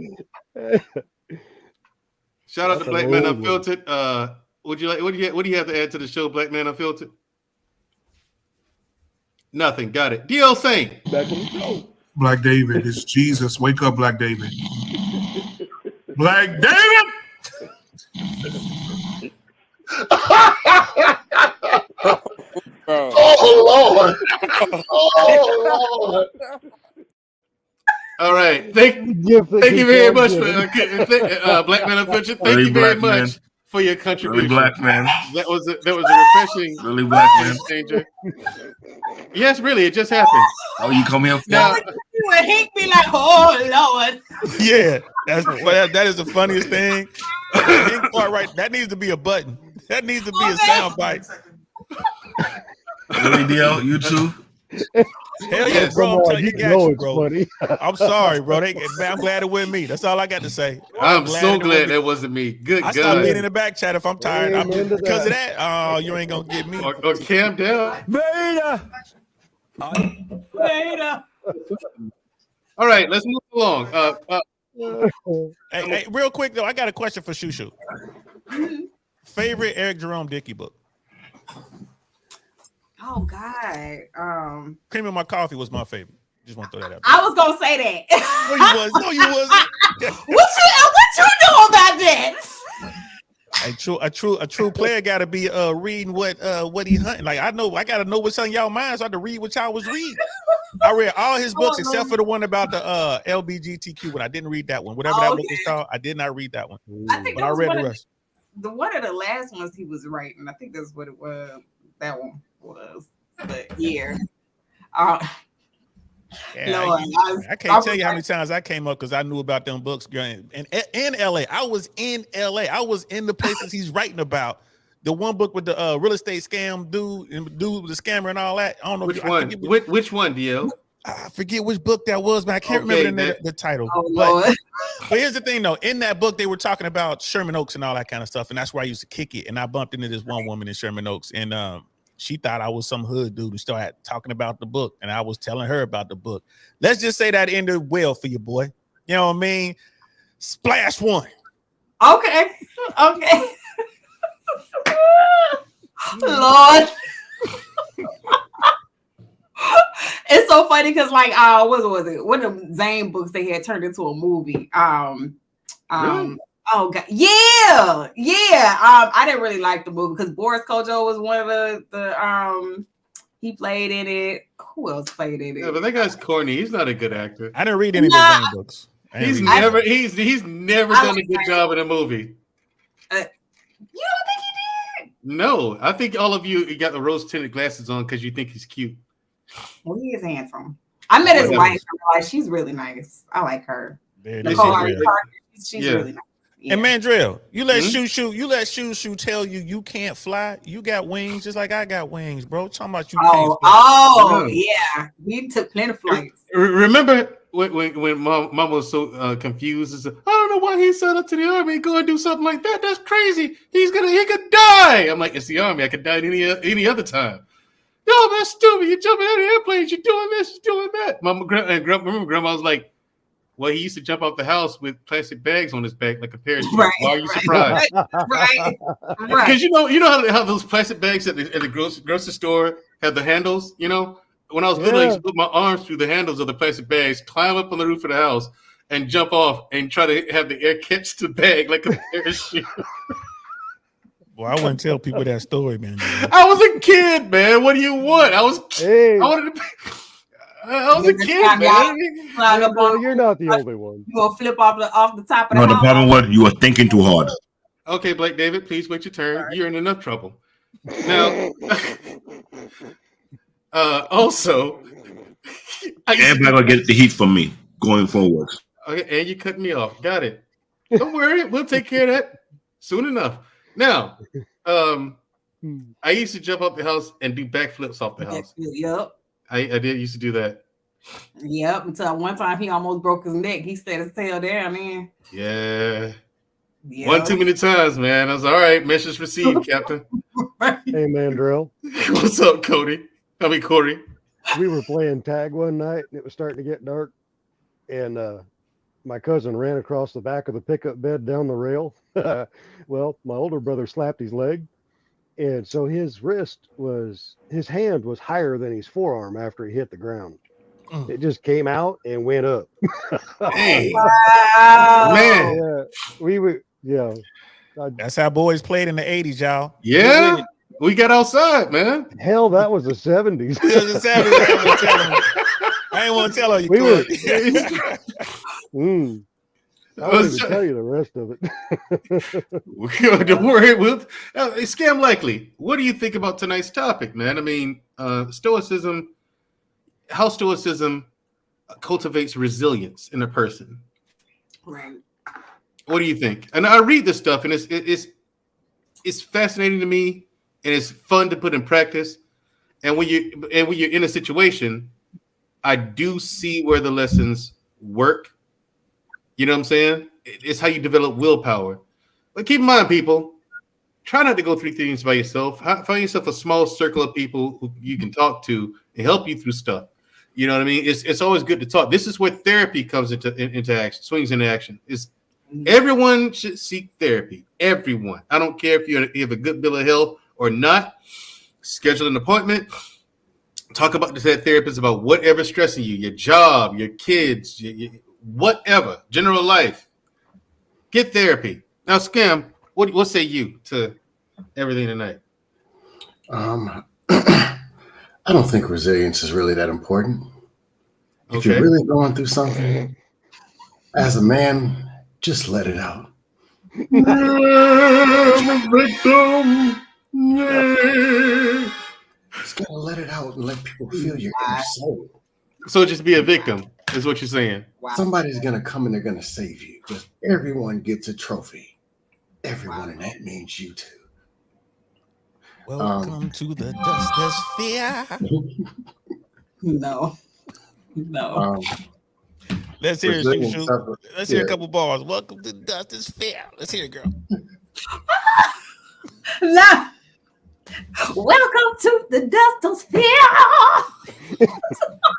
[SPEAKER 3] Shout out to Black Man Unfiltered. What do you have to add to the show, Black Man Unfiltered? Nothing. Got it. DL Saint.
[SPEAKER 6] Back on the show. Black David, it's Jesus. Wake up, Black David. Black David.
[SPEAKER 7] Oh Lord. Oh Lord.
[SPEAKER 3] All right. Thank you very much for Black Man Unfiltered. Thank you very much for your contribution.
[SPEAKER 5] Really black man.
[SPEAKER 3] That was a refreshing
[SPEAKER 5] Really black man.
[SPEAKER 3] changer. Yes, really, it just happened.
[SPEAKER 5] Oh, you call me a
[SPEAKER 3] Now,
[SPEAKER 2] And he be like, oh Lord.
[SPEAKER 8] Yeah, that is the funniest thing. The pink part right, that needs to be a button. That needs to be a sound bite.
[SPEAKER 5] Really, DL, you too?
[SPEAKER 8] Hell yeah, bro. I'm telling you, got you, bro. I'm sorry, bro. I'm glad it wasn't me. That's all I got to say.
[SPEAKER 3] I'm so glad that wasn't me. Good
[SPEAKER 8] I
[SPEAKER 3] God.
[SPEAKER 8] stop being in the back chat if I'm tired. Because of that, oh, you ain't gonna get me.
[SPEAKER 3] Or Cam down.
[SPEAKER 2] Beta.
[SPEAKER 3] All right, let's move along.
[SPEAKER 8] Hey, real quick though, I got a question for Shushu. Favorite Eric Jerome Dickey book?
[SPEAKER 2] Oh God.
[SPEAKER 8] Cream in My Coffee was my favorite. Just want to throw that out.
[SPEAKER 2] I was gonna say that.
[SPEAKER 8] No, you wasn't.
[SPEAKER 2] What you know about that?
[SPEAKER 8] A true player got to be reading what he hunting. Like I got to know what's on y'all minds. So I had to read what y'all was reading. I read all his books except for the one about the LBGTQ, but I didn't read that one. Whatever that book was called, I did not read that one.
[SPEAKER 2] I think
[SPEAKER 8] but I read the rest.
[SPEAKER 2] One of the last ones he was writing. I think that's what it was. That one was. But yeah.
[SPEAKER 8] I can't tell you how many times I came up because I knew about them books. And in LA, I was in LA. I was in the places he's writing about. The one book with the real estate scam dude with the scammer and all that. I don't know
[SPEAKER 3] which one. Which one, DL?
[SPEAKER 8] I forget which book that was, but I can't remember the title.
[SPEAKER 2] But
[SPEAKER 8] here's the thing, though. In that book, they were talking about Sherman Oaks and all that kind of stuff, and that's where I used to kick it. And I bumped into this one woman in Sherman Oaks, and she thought I was some hood dude and started talking about the book, and I was telling her about the book. Let's just say that ended well for you, boy. You know what I mean? Splash one.
[SPEAKER 2] Okay. Lord. It's so funny because what was it? One of the Zane books they had turned into a movie.
[SPEAKER 3] Really?
[SPEAKER 2] Oh God, yeah. I didn't really like the movie because Boris Kojo was one of the he played in it. Who else played in it?
[SPEAKER 3] Yeah, but that guy's corny. He's not a good actor.
[SPEAKER 8] I didn't read any of the Zane books.
[SPEAKER 3] He's never done a good job in a movie.
[SPEAKER 2] You don't think he did?
[SPEAKER 3] No, I think all of you got the rose-tinted glasses on because you think he's cute.
[SPEAKER 2] Well, he is handsome. I met his wife. She's really nice. I like her. She's really nice. Yeah.
[SPEAKER 8] And Mandrill, you let Shushu tell you can't fly. You got wings just like I got wings, bro. Talking about you can't fly.
[SPEAKER 2] Yeah. We took plenty of flights.
[SPEAKER 3] Remember when mom was so confused? I don't know why he signed up to the army and go and do something like that. That's crazy. He could die. I'm like, it's the army. I could die any other time. Yo, that's stupid. You're jumping out of airplanes. You're doing this. You're doing that. Remember, Grandma was like, well, he used to jump out the house with plastic bags on his back like a parachute.
[SPEAKER 2] Right,
[SPEAKER 3] why are you surprised?
[SPEAKER 2] Right.
[SPEAKER 3] Because you know how those plastic bags at the grocery store have the handles. You know, when I was little, I used to put my arms through the handles of the plastic bags, climb up on the roof of the house, and jump off and try to have the air catch the bag like a parachute.
[SPEAKER 8] Well, I wouldn't tell people that story, man.
[SPEAKER 3] I was a kid, man. What do you want? I wanted to be. I was a kid,
[SPEAKER 2] Time y'all
[SPEAKER 3] man.
[SPEAKER 2] climb up on,
[SPEAKER 9] You're not the only one.
[SPEAKER 2] you gonna flip off the top of
[SPEAKER 5] No,
[SPEAKER 2] the
[SPEAKER 5] the
[SPEAKER 2] house.
[SPEAKER 5] problem was you were thinking too hard.
[SPEAKER 3] Okay, Blake David, please wait your turn. You're in enough trouble. Now, also,
[SPEAKER 5] Everybody gonna get the heat from me going forward.
[SPEAKER 3] okay, and you cut me off. Got it. Don't worry, we'll take care of that soon enough. Now, I used to jump off the house and do backflips off the house.
[SPEAKER 2] Yep.
[SPEAKER 3] I did used to do that.
[SPEAKER 2] Yep. Until one time he almost broke his neck. He set his tail down in.
[SPEAKER 3] Yeah.
[SPEAKER 2] Yep.
[SPEAKER 3] One too many times, man. I was all right. Message received, Captain.
[SPEAKER 9] Hey, Mandrill.
[SPEAKER 3] What's up, Cody? Corey.
[SPEAKER 9] We were playing tag one night, and it was starting to get dark. And my cousin ran across the back of the pickup bed down the rail. Well, my older brother slapped his leg. And so his hand was higher than his forearm after he hit the ground. It just came out and went up.
[SPEAKER 3] Hey,
[SPEAKER 2] Wow.
[SPEAKER 3] man.
[SPEAKER 9] Yeah, we were, yeah.
[SPEAKER 8] That's how boys played in the 80s, y'all.
[SPEAKER 3] Yeah, we got outside, man.
[SPEAKER 9] Hell, that was the 70s.
[SPEAKER 8] I ain't want to tell her you
[SPEAKER 9] We were-
[SPEAKER 8] could.
[SPEAKER 9] I won't even tell you the rest of it.
[SPEAKER 3] Don't worry. Scam likely. What do you think about tonight's topic, man? I mean, stoicism, how stoicism cultivates resilience in a person.
[SPEAKER 2] Right.
[SPEAKER 3] What do you think? And I read this stuff, and it's fascinating to me, and it's fun to put in practice. And when you're in a situation, I do see where the lessons work. You know what I'm saying? It's how you develop willpower. But keep in mind, people, try not to go through things by yourself. Find yourself a small circle of people who you can talk to and help you through stuff. You know what I mean? It's always good to talk. This is where therapy comes into action, swings into action. Everyone should seek therapy. Everyone. I don't care if you have a good bill of health or not. Schedule an appointment. Talk about that therapist about whatever's stressing you, your job, your kids, whatever, general life. Get therapy. Now, Scam, what say you to everything tonight?
[SPEAKER 7] I don't think resilience is really that important. If you're really going through something, as a man, just let it out. I'm a victim. Just gotta let it out and let people feel your inner soul.
[SPEAKER 3] So just be a victim, is what you're saying.
[SPEAKER 2] Wow.
[SPEAKER 7] Somebody's gonna come and they're gonna save you. Because everyone gets a trophy. Everyone, and that means you too.
[SPEAKER 8] Welcome to the Dust Sphere.
[SPEAKER 2] No.
[SPEAKER 8] Let's hear it,
[SPEAKER 7] resilience
[SPEAKER 8] Shoot.
[SPEAKER 7] suffer-
[SPEAKER 8] Let's hear a
[SPEAKER 7] yeah.
[SPEAKER 8] couple bars. Welcome to the Dust Sphere. Let's hear it, girl.
[SPEAKER 2] No. Welcome to the Dust Sphere.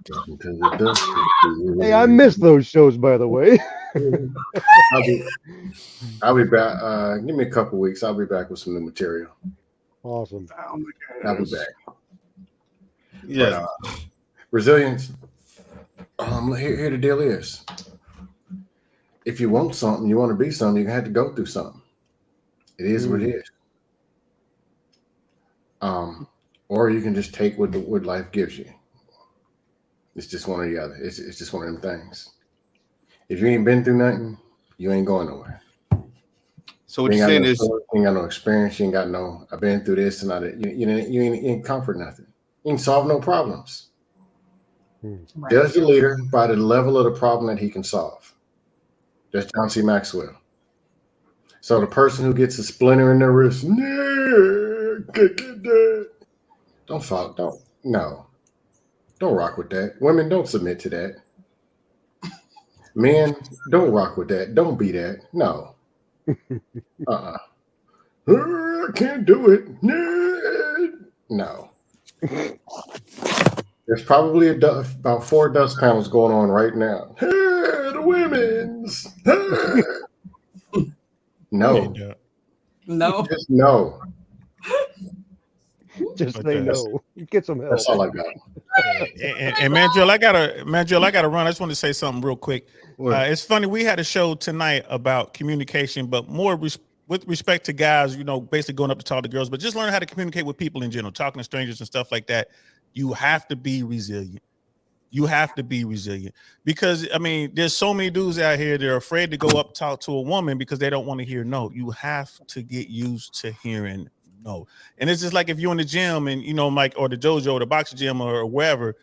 [SPEAKER 7] Welcome to the dust sphere.
[SPEAKER 9] Hey, I missed those shows, by the way.
[SPEAKER 7] I'll be back. Give me a couple weeks. I'll be back with some new material.
[SPEAKER 9] Awesome.
[SPEAKER 7] I'll be back.
[SPEAKER 3] Yeah.
[SPEAKER 7] Resilience. Here the deal is. If you want something, you want to be something, you have to go through something. It is what it is. Or you can just take what life gives you. It's just one or the other. It's just one of them things. If you ain't been through nothing, you ain't going nowhere.
[SPEAKER 3] So what you're saying is,
[SPEAKER 7] you ain't got no experience. You ain't got no. I've been through this and all that. You ain't comfort nothing. You ain't solve no problems.
[SPEAKER 2] Right.
[SPEAKER 7] Judge the leader by the level of the problem that he can solve. That's John C. Maxwell. So the person who gets a splinter in their wrist, don't follow. Don't rock with that. Women, don't submit to that. Men, don't rock with that. Don't be that. No. I can't do it. No. There's probably about 4 dust panels going on right now. Hey, the women's. Hey. No.
[SPEAKER 2] No.
[SPEAKER 7] Just no.
[SPEAKER 9] Just say no. Get some help.
[SPEAKER 7] That's all I got.
[SPEAKER 8] And Mandrill, I gotta run. I just want to say something real quick. It's funny, we had a show tonight about communication, but more with respect to guys, basically going up to talk to girls, but just learn how to communicate with people in general, talking to strangers and stuff like that. You have to be resilient. You have to be resilient because I mean, there's so many dudes out here that are afraid to go up talk to a woman because they don't want to hear no. You have to get used to hearing no. And it's just like if you're in the gym and like or the dojo or the boxing gym or wherever,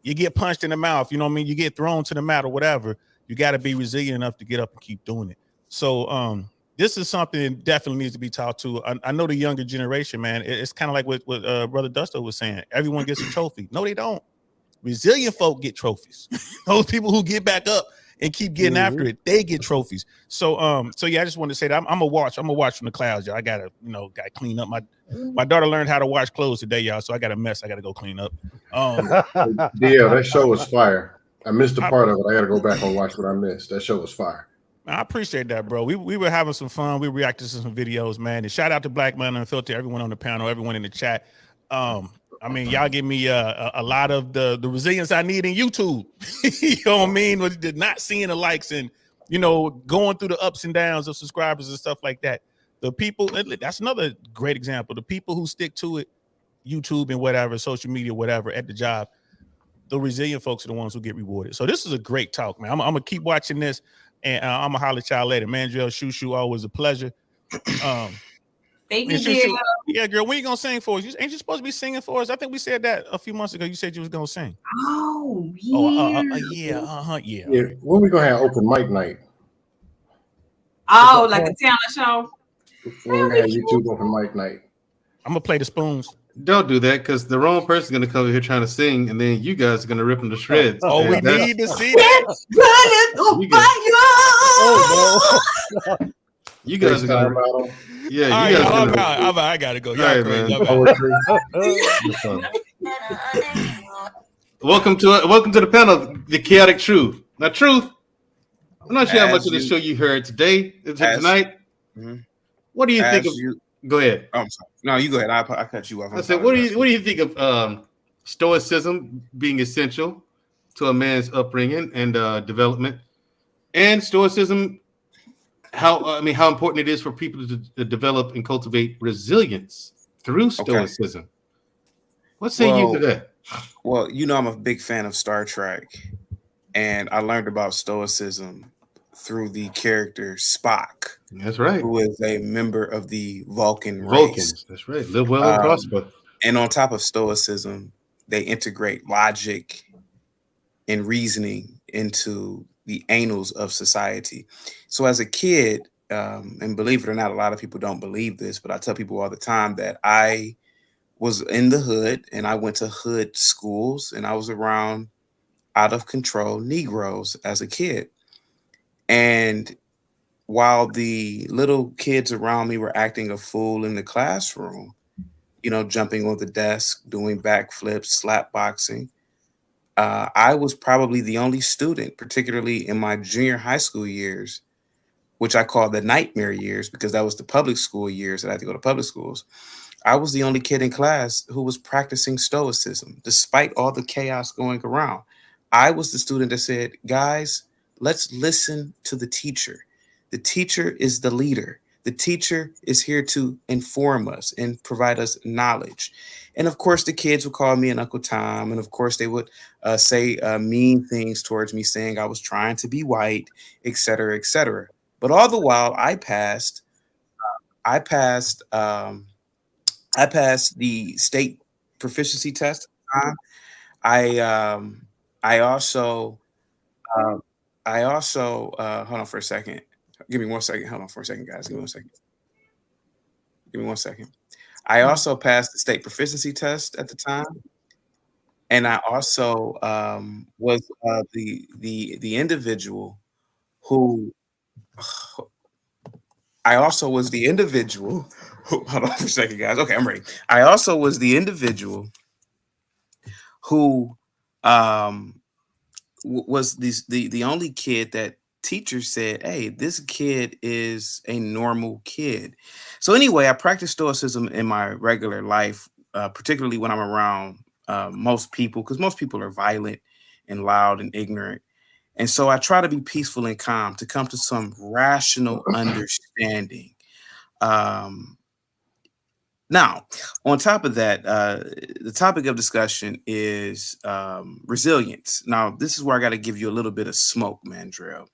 [SPEAKER 8] you get punched in the mouth, you know what I mean? You get thrown to the mat or whatever. You got to be resilient enough to get up and keep doing it. So this is something that definitely needs to be taught to. I know the younger generation, man. It's kind of like what Brother Dusto was saying. Everyone gets a trophy. No, they don't. Resilient folk get trophies. Those people who get back up and keep getting after it, they get trophies. So yeah, I just wanted to say that I'm gonna watch from the clouds, y'all. I gotta clean up. My daughter learned how to wash clothes today, y'all. So I got a mess I gotta go clean up.
[SPEAKER 7] Yeah, that show was fire. I missed a part of it. I gotta go back and watch what I missed. That show was fire.
[SPEAKER 8] I appreciate that, bro. We were having some fun. We reacted to some videos, man. And shout out to Black Man Unfiltered, everyone on the panel, everyone in the chat. I mean, y'all give me a lot of the resilience I need in YouTube. You know what I mean? With not seeing the likes and going through the ups and downs of subscribers and stuff like that. The people, that's another great example. The people who stick to it, YouTube and whatever, social media, whatever, at the job, the resilient folks are the ones who get rewarded. So this is a great talk, man. I'm gonna keep watching this, and I'm gonna holler at y'all later. Mandriel, Shushu, always a pleasure.
[SPEAKER 2] Thank you, dear.
[SPEAKER 8] Yeah, girl, when you gonna sing for us? Ain't you supposed to be singing for us? I think we said that a few months ago. You said you was gonna sing.
[SPEAKER 2] Oh, yeah.
[SPEAKER 7] Yeah. When we gonna have open mic night?
[SPEAKER 2] Oh, like a talent show?
[SPEAKER 7] When we gonna have YouTube open mic night?
[SPEAKER 8] I'm gonna play the spoons.
[SPEAKER 3] Don't do that because the wrong person's gonna come here trying to sing, and then you guys are gonna rip them to shreds.
[SPEAKER 8] Oh, we need to see that.
[SPEAKER 3] You guys are gonna. Yeah, you guys.
[SPEAKER 8] I gotta go.
[SPEAKER 3] Y'all crazy. Welcome to the panel, the chaotic truth. Now, truth. I'm not sure how much of the show you heard tonight. What do you think of? Go ahead.
[SPEAKER 10] I'm sorry. No, you go ahead. I cut you off.
[SPEAKER 3] I said, what do you think of stoicism being essential to a man's upbringing and development, and stoicism? How important it is for people to develop and cultivate resilience through stoicism. Okay. What say you to that?
[SPEAKER 10] Well, I'm a big fan of Star Trek, and I learned about stoicism through the character Spock.
[SPEAKER 3] That's right.
[SPEAKER 10] Who is a member of the Vulcan race.
[SPEAKER 3] Vulcans. That's right. Live well and prosper.
[SPEAKER 10] And on top of stoicism, they integrate logic and reasoning into the annals of society. So as a kid, and believe it or not, a lot of people don't believe this, but I tell people all the time that I was in the hood and I went to hood schools and I was around out of control Negroes as a kid. And while the little kids around me were acting a fool in the classroom, jumping on the desk, doing backflips, slap boxing, I was probably the only student, particularly in my junior high school years, which I call the nightmare years because that was the public school years that I had to go to public schools. I was the only kid in class who was practicing stoicism, despite all the chaos going around. I was the student that said, guys, let's listen to the teacher. The teacher is the leader. The teacher is here to inform us and provide us knowledge. And of course, the kids would call me an Uncle Tom. And of course, they would say mean things towards me, saying I was trying to be white, et cetera, et cetera. But all the while, I passed the state proficiency test. I also hold on for a second. Give me 1 second. Hold on for a second, guys. Give me 1 second. Give me 1 second. I also passed the state proficiency test at the time, and I also was the individual who. I also was the individual. Hold on for a second, guys. Okay, I'm ready. I also was the individual who was the only kid that teachers said, hey, this kid is a normal kid. So anyway, I practice stoicism in my regular life, particularly when I'm around most people, because most people are violent and loud and ignorant. And so I try to be peaceful and calm to come to some rational understanding. Now, on top of that, the topic of discussion is resilience. Now, this is where I got to give you a little bit of smoke, Mandrell.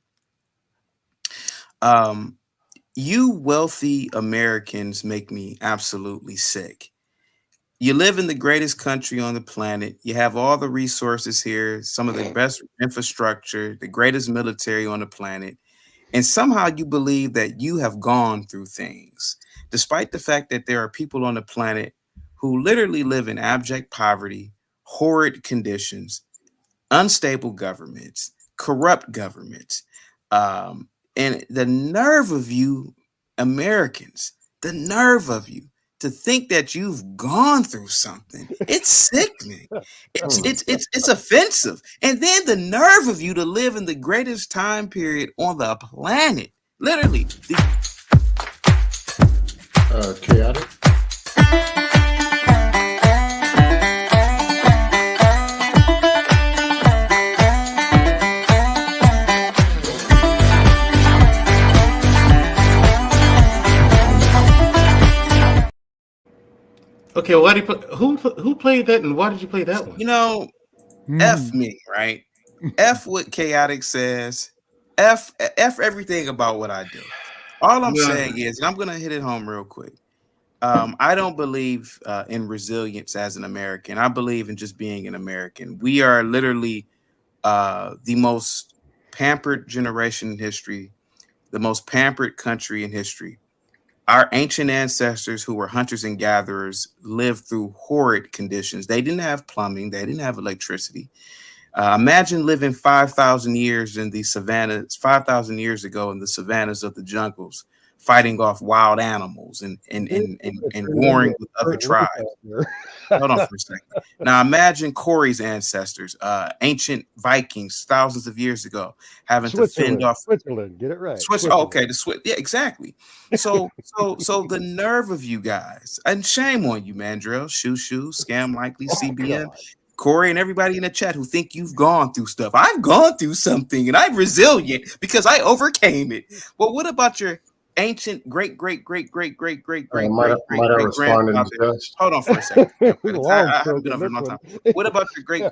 [SPEAKER 10] You wealthy Americans make me absolutely sick. You live in the greatest country on the planet. You have all the resources here, some of the best infrastructure, the greatest military on the planet. And somehow you believe that you have gone through things, despite the fact that there are people on the planet who literally live in abject poverty, horrid conditions, unstable governments, corrupt governments. And the nerve of you, Americans, the nerve of you to think that you've gone through something. It's sickening. It's offensive. And then the nerve of you to live in the greatest time period on the planet. Literally.
[SPEAKER 7] Chaotic.
[SPEAKER 3] Okay, why did who played that, and why did you play that one?
[SPEAKER 10] You know, F me, right? F what Chaotic says. F everything about what I do. All I'm saying is, and I'm gonna hit it home real quick. I don't believe in resilience as an American. I believe in just being an American. We are literally the most pampered generation in history, the most pampered country in history. Our ancient ancestors who were hunters and gatherers lived through horrid conditions. They didn't have plumbing. They didn't have electricity. Imagine living 5,000 years in the savannas, 5,000 years ago in the savannas of the jungles, fighting off wild animals and warring with other tribes. Hold on for a second. Now imagine Corey's ancestors, ancient Vikings, thousands of years ago, having to fend off
[SPEAKER 9] Switzerland. Get it right.
[SPEAKER 10] Switzerland. Oh, okay, the Swiss. Yeah, exactly. So the nerve of you guys, and shame on you, Mandrell, Shoo, Scam Likely, CBN, Corey, and everybody in the chat who think you've gone through stuff. I've gone through something, and I'm resilient because I overcame it. Well, what about your ancient great grandfather? Hold on for a second. What about your great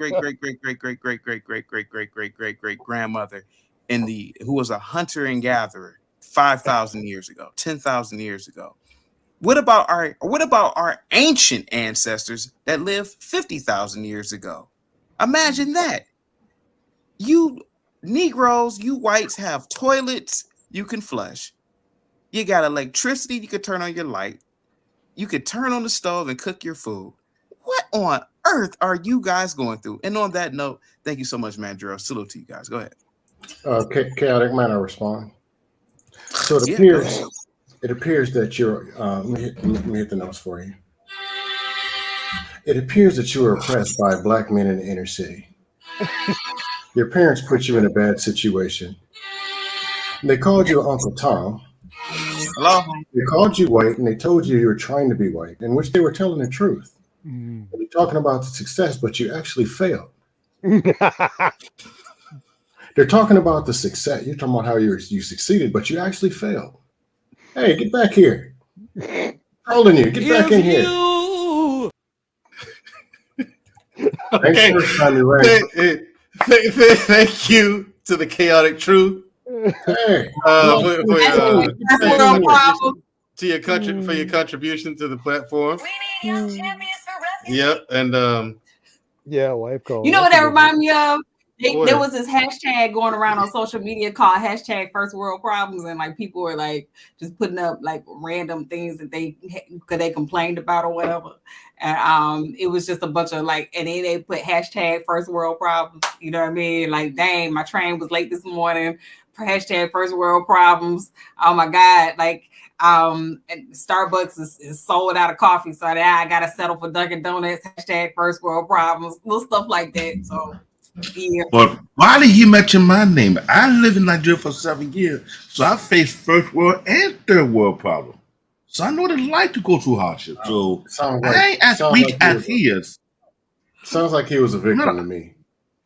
[SPEAKER 10] grandmother who was a hunter and gatherer 5,000 years ago, 10,000 years ago? What about our ancient ancestors that lived 50,000 years ago? Imagine that. You Negroes, you whites have toilets you can flush. You got electricity, you could turn on your light. You could turn on the stove and cook your food. What on earth are you guys going through? And on that note, thank you so much, Mandrell. Salute to you guys. Go ahead.
[SPEAKER 7] Chaotic, man, I respond. So it appears that you're, let me hit the notes for you. It appears that you were oppressed by black men in the inner city. Your parents put you in a bad situation. They called you Uncle Tom.
[SPEAKER 10] Hello?
[SPEAKER 7] They called you white, and they told you were trying to be white, in which they were telling the truth. You're talking about the success, but you actually failed. They're talking about the success. You're talking about how you succeeded, but you actually failed. Hey, get back here. Calling you. Get back in here.
[SPEAKER 3] Okay. Thank you to the Chaotic Truth.
[SPEAKER 7] Hey,
[SPEAKER 3] to your country for your contribution to the platform. Yep, and
[SPEAKER 9] yeah, wife call.
[SPEAKER 2] You know what that reminds me of? There was this hashtag going around on social media called hashtag First World Problems, and like people were like just putting up like random things that they complained about or whatever. And it was just a bunch of like, and then they put hashtag First World Problems. You know what I mean? Like, dang, my train was late this morning. Hashtag First World Problems. Oh my God! Like, and Starbucks is sold out of coffee, so now I gotta settle for Dunkin' Donuts. Hashtag First World Problems. Little stuff like that. So. Yeah.
[SPEAKER 11] But why did he mention my name? I lived in Nigeria for 7 years, so I faced first world and third world problems. So I know what it's like to go through hardship. So I ain't as weak as he is.
[SPEAKER 7] Sounds like he was a victim to me,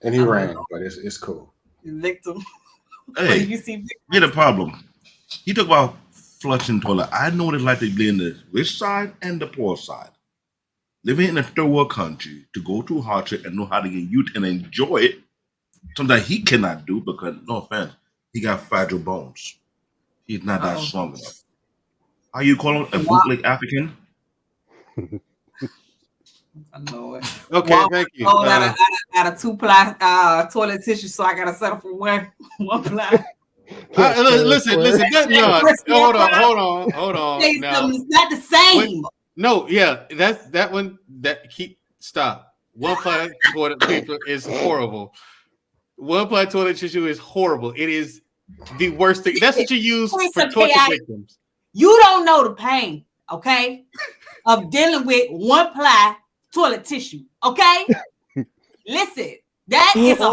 [SPEAKER 7] and he ran, but it's cool.
[SPEAKER 2] Victim.
[SPEAKER 11] Hey, you see, get a problem. He talk about flushing toilet. I know what it's like to live in the rich side and the poor side. Living in a third world country, to go through hardship and know how to get youth and enjoy it, something that he cannot do because, no offense, he got fragile bones. He's not that strong enough. How you call him a bootleg African?
[SPEAKER 2] Lord.
[SPEAKER 3] Okay, thank you.
[SPEAKER 2] Out of 2-ply toilet tissue, so I gotta settle for one ply.
[SPEAKER 3] Listen. Hold on. Now,
[SPEAKER 2] it's not the same.
[SPEAKER 3] No, yeah, that one. Stop. 1-ply toilet paper is horrible. 1-ply toilet tissue is horrible. It is the worst thing. That's what you use for torture victims.
[SPEAKER 2] You don't know the pain, okay, of dealing with 1-ply toilet tissue, okay? Listen, that is a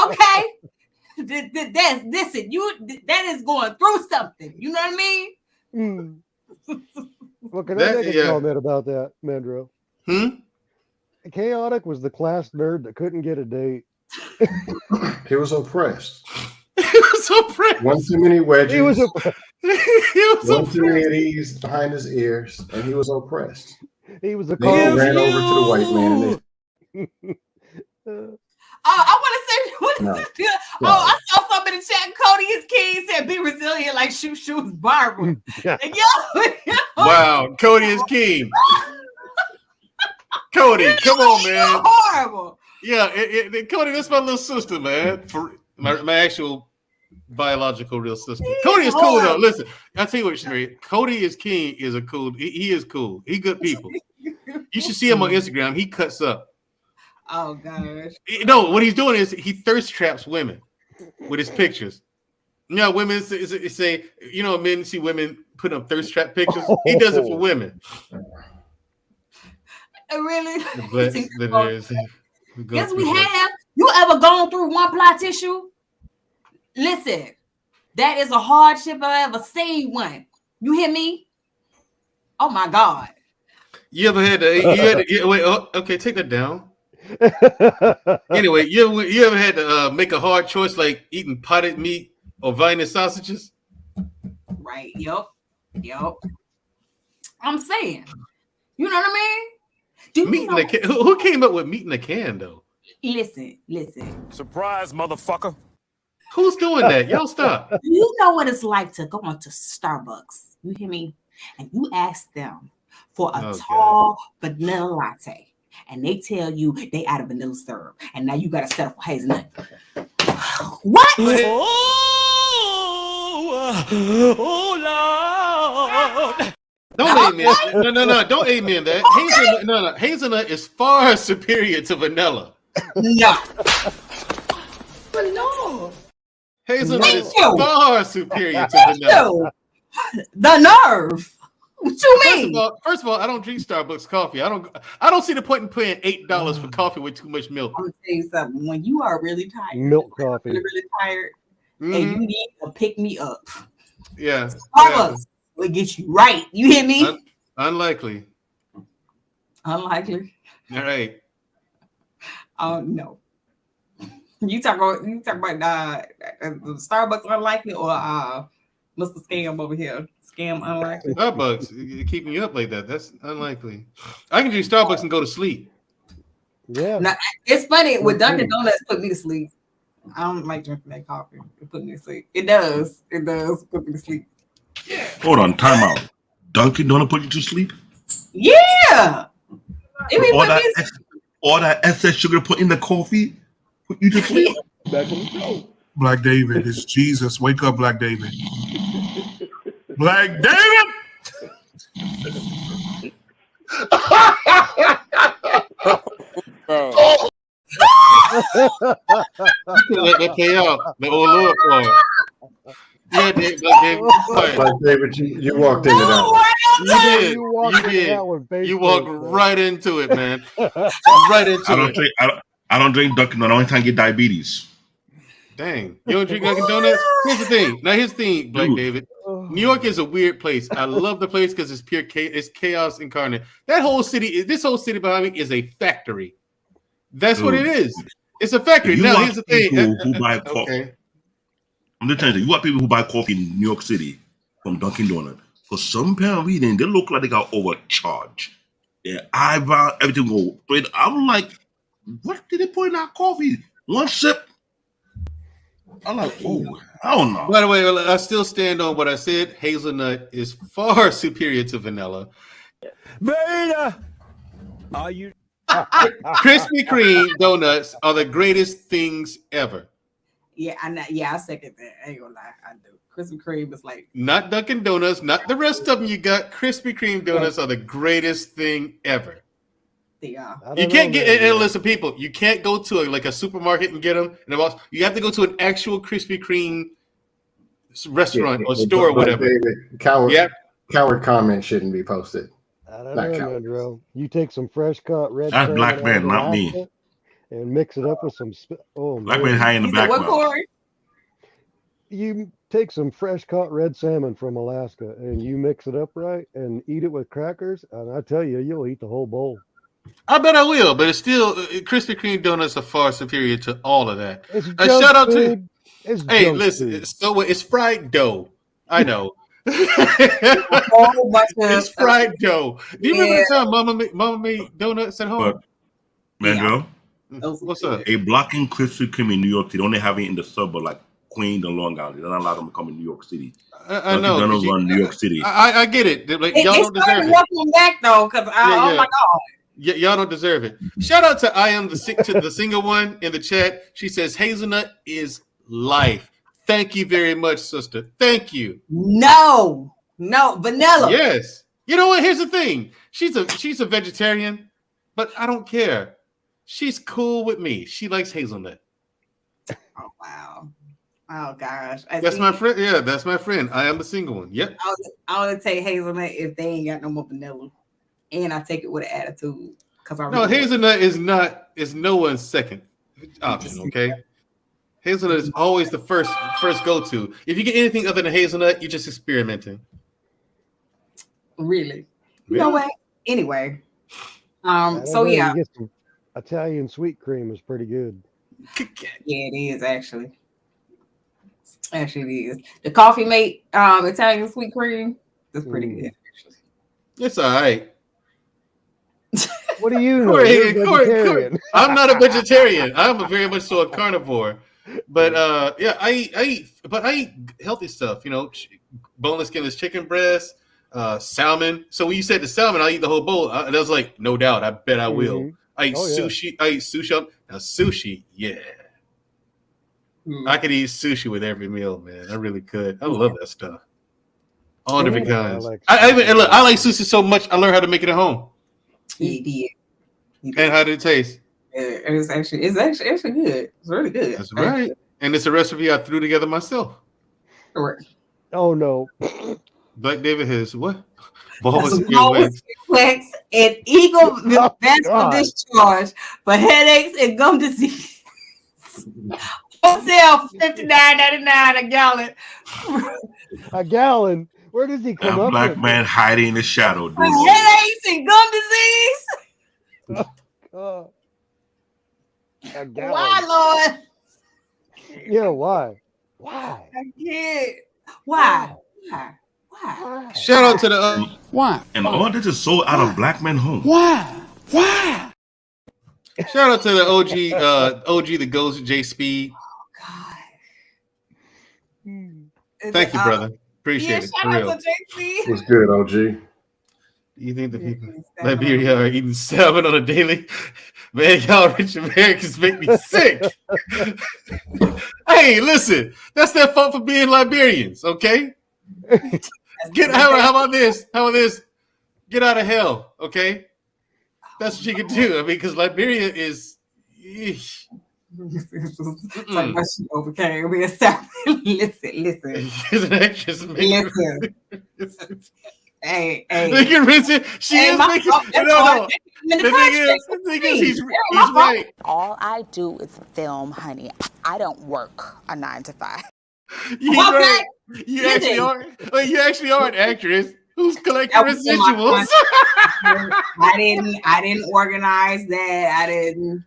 [SPEAKER 2] okay. Listen, that is going through something. You know what I mean?
[SPEAKER 9] Well, can I make a comment about that, Mandro? Chaotic was the class nerd that couldn't get a date.
[SPEAKER 7] He was oppressed.
[SPEAKER 3] He was oppressed.
[SPEAKER 7] One too many wedges.
[SPEAKER 9] He was oppressed.
[SPEAKER 7] One too many of these behind his ears, and he was oppressed.
[SPEAKER 9] He was a
[SPEAKER 7] They ran over to the white man. And
[SPEAKER 2] I want to say, I saw something in the chat. Cody is king said, "Be resilient like shoes Barbara." And
[SPEAKER 3] wow, Cody is king. Cody, come on, man.
[SPEAKER 2] Horrible.
[SPEAKER 3] Yeah, Cody, that's my little sister, man. For my actual biological real sister. Cody is cool though. Listen, I'll tell you what, Sherry. Cody is king is a cool. He is cool. He good people. You should see him on Instagram. He cuts up.
[SPEAKER 2] Oh gosh.
[SPEAKER 3] No, what he's doing is he thirst traps women with his pictures. You know, women say, you know, men see women put up thirst trap pictures. He does it for women.
[SPEAKER 2] Really?
[SPEAKER 3] Yes,
[SPEAKER 2] we have. You ever gone through 1-ply tissue? Listen, that is a hardship I ever seen one. You hear me? Oh my God.
[SPEAKER 3] You ever had to? Wait. Okay, take that down. Anyway, you ever had to make a hard choice like eating potted meat or Vienna sausages?
[SPEAKER 2] Right. Yep. I'm saying. You know what I mean?
[SPEAKER 3] Who came up with meat in a can though?
[SPEAKER 2] Listen.
[SPEAKER 12] Surprise, motherfucker.
[SPEAKER 3] Who's doing that? Y'all stop.
[SPEAKER 2] You know what it's like to go into Starbucks. You hear me? And you ask them for a tall vanilla latte. And they tell you they out of vanilla syrup. And now you got to settle for hazelnut. What?
[SPEAKER 3] Oh, Lord. Don't amen. No. Don't amen that. Hazelnut is far superior to vanilla.
[SPEAKER 2] No.
[SPEAKER 3] But no. Hazelnut is far superior to vanilla.
[SPEAKER 2] The nerve. What you mean?
[SPEAKER 3] First of all, I don't drink Starbucks coffee. I don't see the point in paying $8 for coffee with too much milk.
[SPEAKER 2] I'm gonna tell you something. When you are really tired,
[SPEAKER 9] milk coffee,
[SPEAKER 2] really tired, and you need to pick me up.
[SPEAKER 3] Yeah.
[SPEAKER 2] Starbucks will get you right. You hear me?
[SPEAKER 3] Unlikely.
[SPEAKER 2] Unlikely.
[SPEAKER 3] All right.
[SPEAKER 2] Oh no. You talk about Starbucks unlikely or Mr. Scam over here. Scam unlikely.
[SPEAKER 3] Starbucks keeping you up like that. That's unlikely. I can drink Starbucks and go to sleep.
[SPEAKER 9] Yeah.
[SPEAKER 2] Now, it's funny with Dunkin' Donuts put me to sleep. I don't like drinking that coffee. It put me to sleep. It does put me to sleep.
[SPEAKER 11] Yeah. Hold on, time out. Dunkin' Donuts put you to sleep?
[SPEAKER 2] Yeah.
[SPEAKER 11] All that excess sugar put in the coffee put you to sleep?
[SPEAKER 12] Back on the show.
[SPEAKER 6] Black David, it's Jesus. Wake up, Black David. Black David!
[SPEAKER 3] Let that play out. The old Lord part. Yeah, David.
[SPEAKER 7] Black David, you walked into that one.
[SPEAKER 3] You did. You walked right into it, man. Right into it.
[SPEAKER 11] I don't drink Dunkin' Donuts. I only time I get diabetes.
[SPEAKER 3] Dang. You don't drink Dunkin' Donuts? Here's the thing. Now, here's the thing, Black David. New York is a weird place. I love the place because it's pure it's chaos incarnate. This whole city behind me is a factory. That's what it is. It's a factory.
[SPEAKER 11] You
[SPEAKER 3] Now,
[SPEAKER 11] watch
[SPEAKER 3] here's the thing.
[SPEAKER 11] people who buy coffee.
[SPEAKER 3] Okay.
[SPEAKER 11] I'm just telling you, you got people who buy coffee in New York City from Dunkin' Donuts. For some apparent reason, they look like they got overcharged. Their eyebrow, everything go straight. I'm like, what did they put in that coffee? One sip. I'm like, oh, hell no.
[SPEAKER 3] By the way, I still stand on what I said. Hazelnut is far superior to vanilla.
[SPEAKER 12] Beta, are you?
[SPEAKER 3] Krispy Kreme donuts are the greatest things ever.
[SPEAKER 2] Yeah, I second that. I ain't gonna lie, I do. Krispy Kreme is like
[SPEAKER 3] Not Dunkin' Donuts, not the rest of them you got. Krispy Kreme donuts are the greatest thing ever.
[SPEAKER 2] they are.
[SPEAKER 3] You can't get, and listen, people, you can't go to a supermarket and get them. And you have to go to an actual Krispy Kreme restaurant or store or whatever.
[SPEAKER 7] David, coward comment shouldn't be posted.
[SPEAKER 9] I don't know, Mandro. You take some fresh cut red.
[SPEAKER 11] That's
[SPEAKER 9] salmon
[SPEAKER 11] black
[SPEAKER 9] out
[SPEAKER 11] man,
[SPEAKER 9] of
[SPEAKER 11] not me.
[SPEAKER 9] Alaska and mix it up with some.
[SPEAKER 11] Black man high in the back.
[SPEAKER 9] You take some fresh caught red salmon from Alaska and you mix it up right and eat it with crackers, and I tell you, you'll eat the whole bowl.
[SPEAKER 3] I bet I will, but it's still Krispy Kreme donuts are far superior to all of that.
[SPEAKER 9] It's
[SPEAKER 3] Shout out
[SPEAKER 9] food.
[SPEAKER 3] to hey, listen, it's fried dough. I know. It's fried dough. Do you remember the time Mama made donuts at home?
[SPEAKER 11] But, Mandro,
[SPEAKER 3] what's up?
[SPEAKER 11] A blocking Krispy Kreme in New York, they don't have it in the suburb like Queens and Long Island. They don't allow them to come in New York City.
[SPEAKER 3] I know.
[SPEAKER 11] They run New York City.
[SPEAKER 3] I get it. Like, y'all don't deserve it.
[SPEAKER 2] Welcome back though, because oh my god.
[SPEAKER 3] Y'all don't deserve it. Shout out to I am the single one in the chat. She says hazelnut is life. Thank you very much, sister. Thank you.
[SPEAKER 2] No, vanilla.
[SPEAKER 3] Yes. You know what? Here's the thing. She's a vegetarian, but I don't care. She's cool with me. She likes hazelnut.
[SPEAKER 2] Oh wow. Oh gosh.
[SPEAKER 3] That's my friend. Yeah, that's my friend. I am the single one. Yep.
[SPEAKER 2] I would take hazelnut if they ain't got no more vanilla. And I take it with an attitude.
[SPEAKER 3] Hazelnut is no one's second option, okay? Hazelnut is always the first go-to. If you get anything other than hazelnut, you're just experimenting.
[SPEAKER 2] Really? You know what? Anyway. So yeah.
[SPEAKER 9] Get some Italian sweet cream is pretty good.
[SPEAKER 2] Yeah, it is actually. Actually, it is. The Coffee Mate Italian sweet cream is pretty good. Actually.
[SPEAKER 3] It's all right.
[SPEAKER 9] What do you know? Corey.
[SPEAKER 3] I'm not a vegetarian. I'm very much so a carnivore. But yeah, I eat healthy stuff. You know, boneless, skinless chicken breast, salmon. So when you said the salmon, I eat the whole bowl. And I was like, no doubt. I bet I will.
[SPEAKER 9] Mm-hmm.
[SPEAKER 3] I eat sushi. I eat sushi. Now sushi, yeah. I could eat sushi with every meal, man. I really could. I love that stuff. All different kinds. I like sushi so much. I learned how to make it at home.
[SPEAKER 2] He did.
[SPEAKER 3] And how did it taste?
[SPEAKER 2] It's actually good. It's really good.
[SPEAKER 3] That's right. And it's a recipe I threw together myself.
[SPEAKER 2] Correct.
[SPEAKER 9] Oh no.
[SPEAKER 3] Black David has what?
[SPEAKER 2] Complex and eagle vascular discharge for headaches and gum disease. Wholesale $59.99 a gallon.
[SPEAKER 9] A gallon. Where does he come up?
[SPEAKER 11] Black man hiding in the shadow.
[SPEAKER 2] For headaches and gum disease.
[SPEAKER 9] A gallon.
[SPEAKER 2] Why, Lord?
[SPEAKER 9] Yeah, why? Why?
[SPEAKER 2] I can't. Why?
[SPEAKER 3] Shout out to the
[SPEAKER 11] why? And all this is sold out of black men home.
[SPEAKER 2] Why?
[SPEAKER 3] Shout out to the OG the Ghost J Speed.
[SPEAKER 2] Oh God.
[SPEAKER 3] Thank you, brother. Appreciate it.
[SPEAKER 2] Shout out to JC.
[SPEAKER 7] What's good, OG?
[SPEAKER 3] You think the people in Liberia are eating salmon on a daily? Man, y'all rich Americans make me sick. Hey, listen, that's their fault for being Liberians, okay? How about this? Get out of hell, okay? That's what you can do. I mean, because Liberia is.
[SPEAKER 2] Like what she overcame. Listen.
[SPEAKER 3] She's an actress.
[SPEAKER 2] Listen. Hey.
[SPEAKER 3] She is making. No. The thing is, he's right.
[SPEAKER 13] All I do is film, honey. I don't work a 9 to 5.
[SPEAKER 3] Right. You actually are an actress who's collecting residuals.
[SPEAKER 2] I didn't organize that. I didn't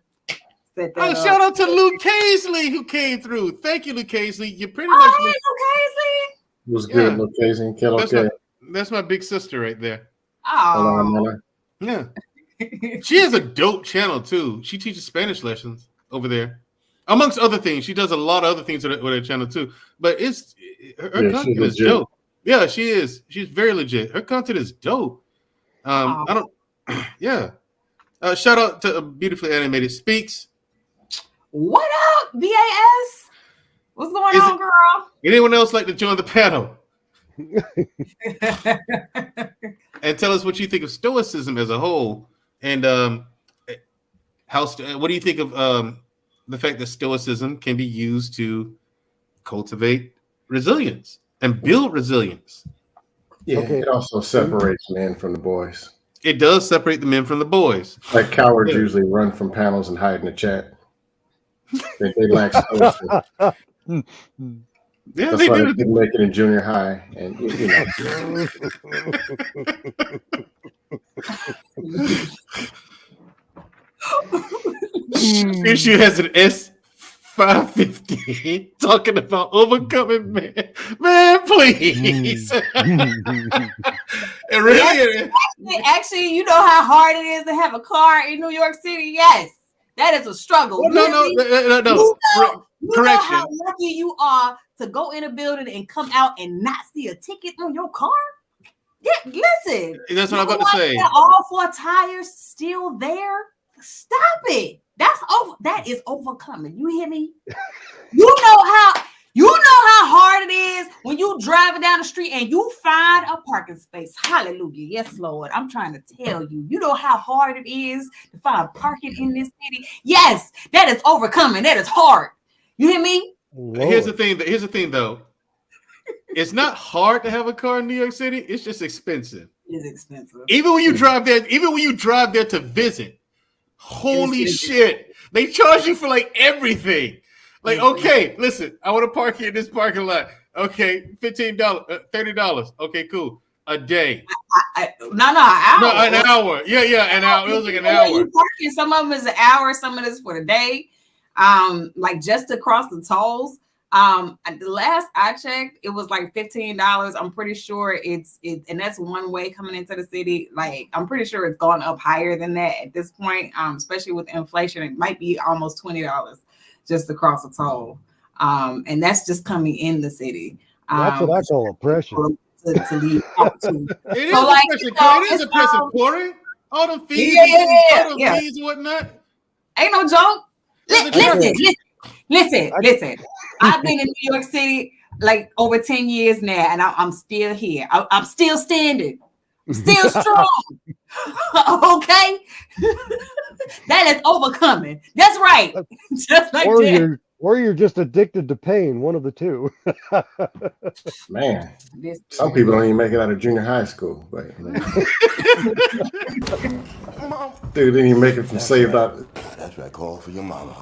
[SPEAKER 2] set that up.
[SPEAKER 3] Shout out to Luke Casey who came through. Thank you, Luke Casey. You pretty much.
[SPEAKER 2] Hey, Luke
[SPEAKER 7] Was good, Luke Casey.
[SPEAKER 3] That's my big sister right there.
[SPEAKER 2] Oh,
[SPEAKER 3] yeah. She has a dope channel too. She teaches Spanish lessons over there, amongst other things. She does a lot of other things with her channel too. But her content is dope. Yeah, she is. She's very legit. Her content is dope. I don't. Yeah. Shout out to Beautifully Animated Speaks.
[SPEAKER 2] What up, VAS? What's going on, girl?
[SPEAKER 3] Anyone else like to join the panel? And tell us what you think of stoicism as a whole, and what do you think of the fact that stoicism can be used to cultivate resilience and build resilience?
[SPEAKER 7] Yeah, it also separates men from the boys.
[SPEAKER 3] It does separate the men from the boys.
[SPEAKER 7] Like cowards usually run from panels and hide in the chat. They lack stoicism.
[SPEAKER 3] Yeah,
[SPEAKER 7] that's why they didn't make it in junior high, and you know.
[SPEAKER 3] Issue has an S550 talking about overcoming man. Man, please. It really
[SPEAKER 2] actually, you know how hard it is to have a car in New York City? Yes. That is a struggle.
[SPEAKER 3] Well, no.
[SPEAKER 2] You know how lucky you are to go in a building and come out and not see a ticket on your car? Yeah, listen.
[SPEAKER 3] That's what I'm about to say.
[SPEAKER 2] All 4 tires still there? Stop it. That is overcoming. You hear me? You know how hard it is when you driving down the street and you find a parking space. Hallelujah. Yes, Lord. I'm trying to tell you. You know how hard it is to find parking in this city? Yes, that is overcoming. That is hard. You hear me?
[SPEAKER 3] Lord. Here's the thing, though. It's not hard to have a car in New York City. It's just expensive.
[SPEAKER 2] It is expensive.
[SPEAKER 3] Even when you drive there to visit, holy shit, they charge you for like everything. Like, okay, listen, I want to park here in this parking lot. Okay, $15, $30. Okay, cool. A day.
[SPEAKER 2] An hour.
[SPEAKER 3] No, an hour. Yeah, an hour. It was like an hour.
[SPEAKER 2] You parking, some of them is an hour, some of it is for the day. Like just across the tolls. The last I checked, it was like $15. I'm pretty sure and that's one way coming into the city. Like, I'm pretty sure it's gone up higher than that at this point. Especially with inflation, it might be almost $20 just across the toll. And that's just coming in the city.
[SPEAKER 9] That's what I call oppression.
[SPEAKER 2] To leave out to.
[SPEAKER 3] It is oppression. It is oppressive, Corey. All the fees, all the fees and whatnot.
[SPEAKER 2] Ain't no joke. Listen. I've been in New York City like over 10 years now, and I'm still here. I'm still standing. I'm still strong. Okay? That is overcoming. That's right. Just like that.
[SPEAKER 9] Or you're just addicted to pain, one of the two.
[SPEAKER 7] Man, some people don't even make it out of junior high school. But, dude didn't even make it from saved out.
[SPEAKER 14] That's right. Call for your mama.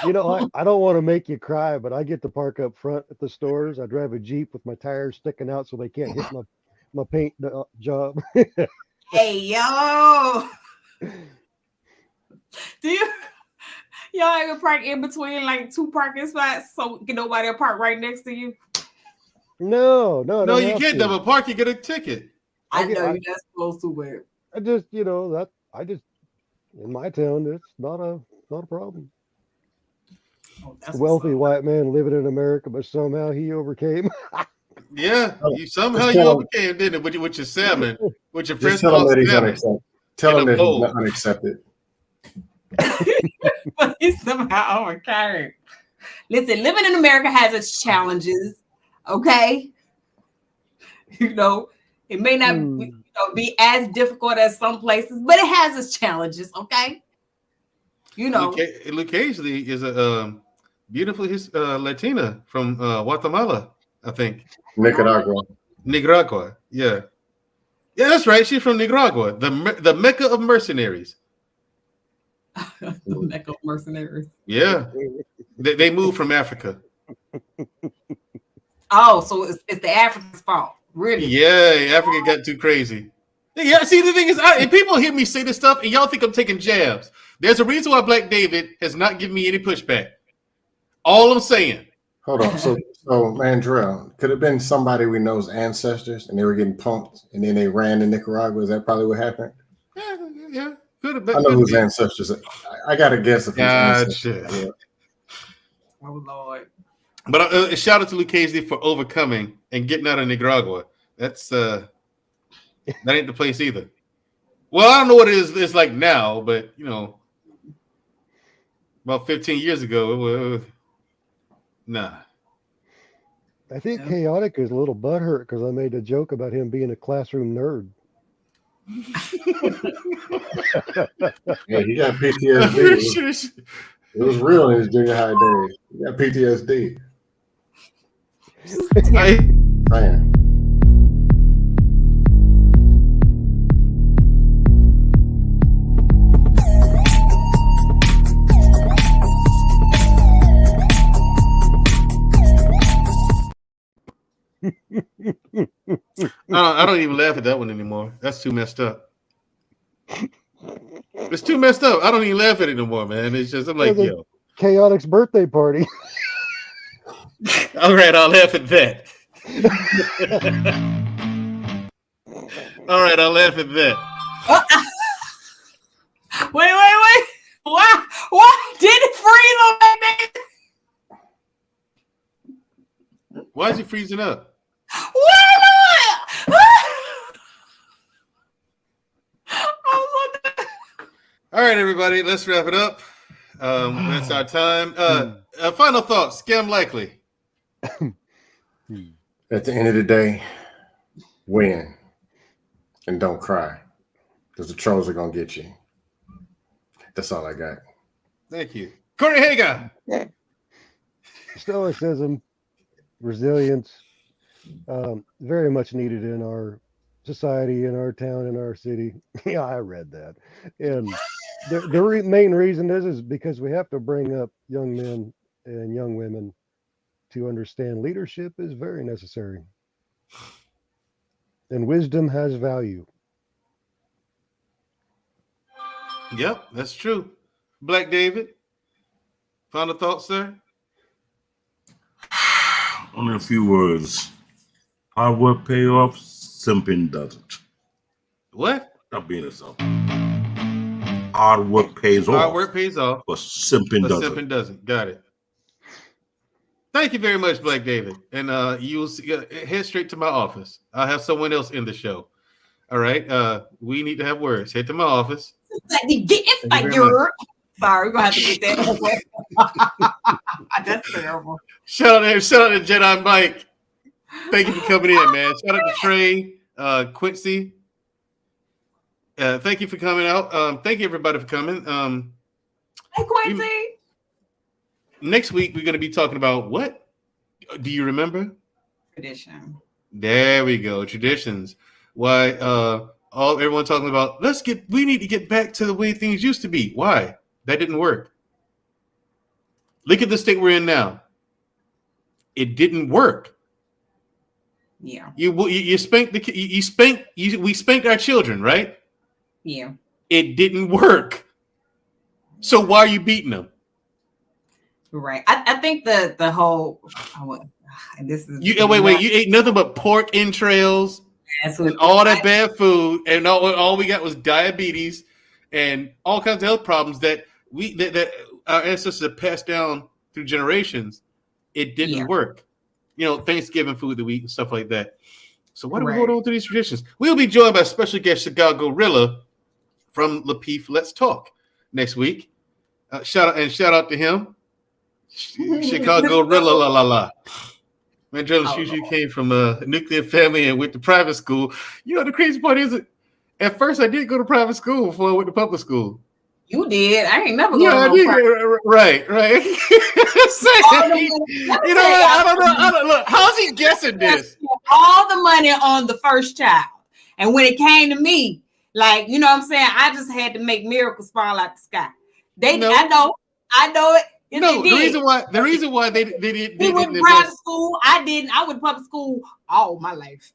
[SPEAKER 9] You know, I don't want to make you cry, but I get to park up front at the stores. I drive a Jeep with my tires sticking out so they can't hit my paint job.
[SPEAKER 2] Hey, yo. Do y'all ever park in between like 2 parking spots so nobody will park right next to you?
[SPEAKER 9] No,
[SPEAKER 3] you can't double park. You get a ticket.
[SPEAKER 2] I know you're not supposed to, but
[SPEAKER 9] I just, in my town, it's not a problem. A wealthy white man living in America, but somehow he overcame.
[SPEAKER 3] Yeah, you overcame, didn't it? With your salmon, with your friends.
[SPEAKER 7] Tell him that he's unaccepted. Tell him that he's not unaccepted.
[SPEAKER 2] But he's somehow overcame. Listen, living in America has its challenges. Okay, it may not be as difficult as some places, but it has its challenges. Okay,
[SPEAKER 3] Luke Casey is a beautiful Latina from Guatemala, I think. Nicaragua. Yeah, that's right. She's from Nicaragua, the Mecca of mercenaries.
[SPEAKER 2] The Mecca of mercenaries.
[SPEAKER 3] Yeah, they moved from Africa.
[SPEAKER 2] Oh, so it's the Africans' fault, really?
[SPEAKER 3] Yeah, Africa got too crazy. Yeah, see, the thing is, and people hear me say this stuff, and y'all think I'm taking jabs. There's a reason why Black David has not given me any pushback. All I'm saying.
[SPEAKER 7] Hold on. So Mandrell, could have been somebody we know's ancestors, and they were getting punked, and then they ran to Nicaragua. Is that probably what happened?
[SPEAKER 3] Yeah. Could have been.
[SPEAKER 7] I know whose ancestors. I got to guess if his ancestors.
[SPEAKER 3] Gotcha.
[SPEAKER 2] Oh Lord.
[SPEAKER 3] But shout out to Lucchese for overcoming and getting out of Nicaragua. That's that ain't the place either. Well, I don't know what it's like now, but you know, about 15 years ago, it was nah.
[SPEAKER 9] I think Chaotic is a little butthurt because I made a joke about him being a classroom nerd.
[SPEAKER 7] Yeah, he got PTSD. It was real in his junior high days. He got PTSD. Man.
[SPEAKER 3] I don't even laugh at that one anymore. That's too messed up. It's too messed up. I don't even laugh at it anymore, man. It's just I'm like, yo.
[SPEAKER 9] Chaotic's birthday party.
[SPEAKER 3] All right, I'll laugh at that. All right, I'll laugh at that.
[SPEAKER 2] Wait. Why did it freeze on that man?
[SPEAKER 3] Why is he freezing up? All right, everybody, let's wrap it up. That's our time. Final thoughts. Scam likely.
[SPEAKER 7] At the end of the day, win and don't cry, because the trolls are gonna get you. That's all I got.
[SPEAKER 3] Thank you, Corey Hager.
[SPEAKER 9] Stoicism, resilience, very much needed in our society, in our town, in our city. Yeah, I read that. And the main reason is because we have to bring up young men and young women to understand leadership is very necessary. And wisdom has value.
[SPEAKER 3] Yep, that's true. Black David, final thoughts, sir?
[SPEAKER 11] Only a few words. Hard work pay off, simping doesn't.
[SPEAKER 3] What?
[SPEAKER 11] Stop being yourself. Hard work pays off.
[SPEAKER 3] Hard work pays off.
[SPEAKER 11] But simping doesn't.
[SPEAKER 3] Simping doesn't. Got it. Thank you very much, Black David. And you'll head straight to my office. I'll have someone else in the show. All right. We need to have words. Head to my office.
[SPEAKER 2] Sorry, we're gonna have to get that. That's terrible.
[SPEAKER 3] Shout out to Jedi Mike. Thank you for coming in, man. Shout out to Trey, Quincy. Thank you for coming out. Thank you everybody for coming.
[SPEAKER 2] Hey Quincy.
[SPEAKER 3] Next week we're gonna be talking about what? Do you remember?
[SPEAKER 2] Tradition.
[SPEAKER 3] There we go. Traditions. Why everyone talking about we need to get back to the way things used to be. Why? That didn't work. Look at the state we're in now. It didn't work.
[SPEAKER 2] Yeah.
[SPEAKER 3] You spanked we spanked our children, right?
[SPEAKER 2] Yeah.
[SPEAKER 3] It didn't work. So why are you beating them?
[SPEAKER 2] Right. I think the whole and this is
[SPEAKER 3] wait, you ate nothing but pork entrails and all that bad food, and all we got was diabetes and all kinds of health problems that our ancestors have passed down through generations. It didn't work. You know, Thanksgiving food that we eat and stuff like that. So why do we hold on to these traditions? We'll be joined by special guest Chicago Gorilla from Lapeef Let's Talk next week. Shout out to him. Chicago Gorilla la la la. Man, you came from a nuclear family and went to private school. You know the crazy part is, at first I did go to private school before I went to public school.
[SPEAKER 2] You did. I ain't never
[SPEAKER 3] going to
[SPEAKER 2] private.
[SPEAKER 3] Right. I don't know. Look, how's he guessing this?
[SPEAKER 2] All the money on the first child. And when it came to me, like, you know what I'm saying? I just had to make miracles fall out the sky. I know it. Yes,
[SPEAKER 3] no, the reason why they
[SPEAKER 2] went to private school. I didn't. I went to public school all my life.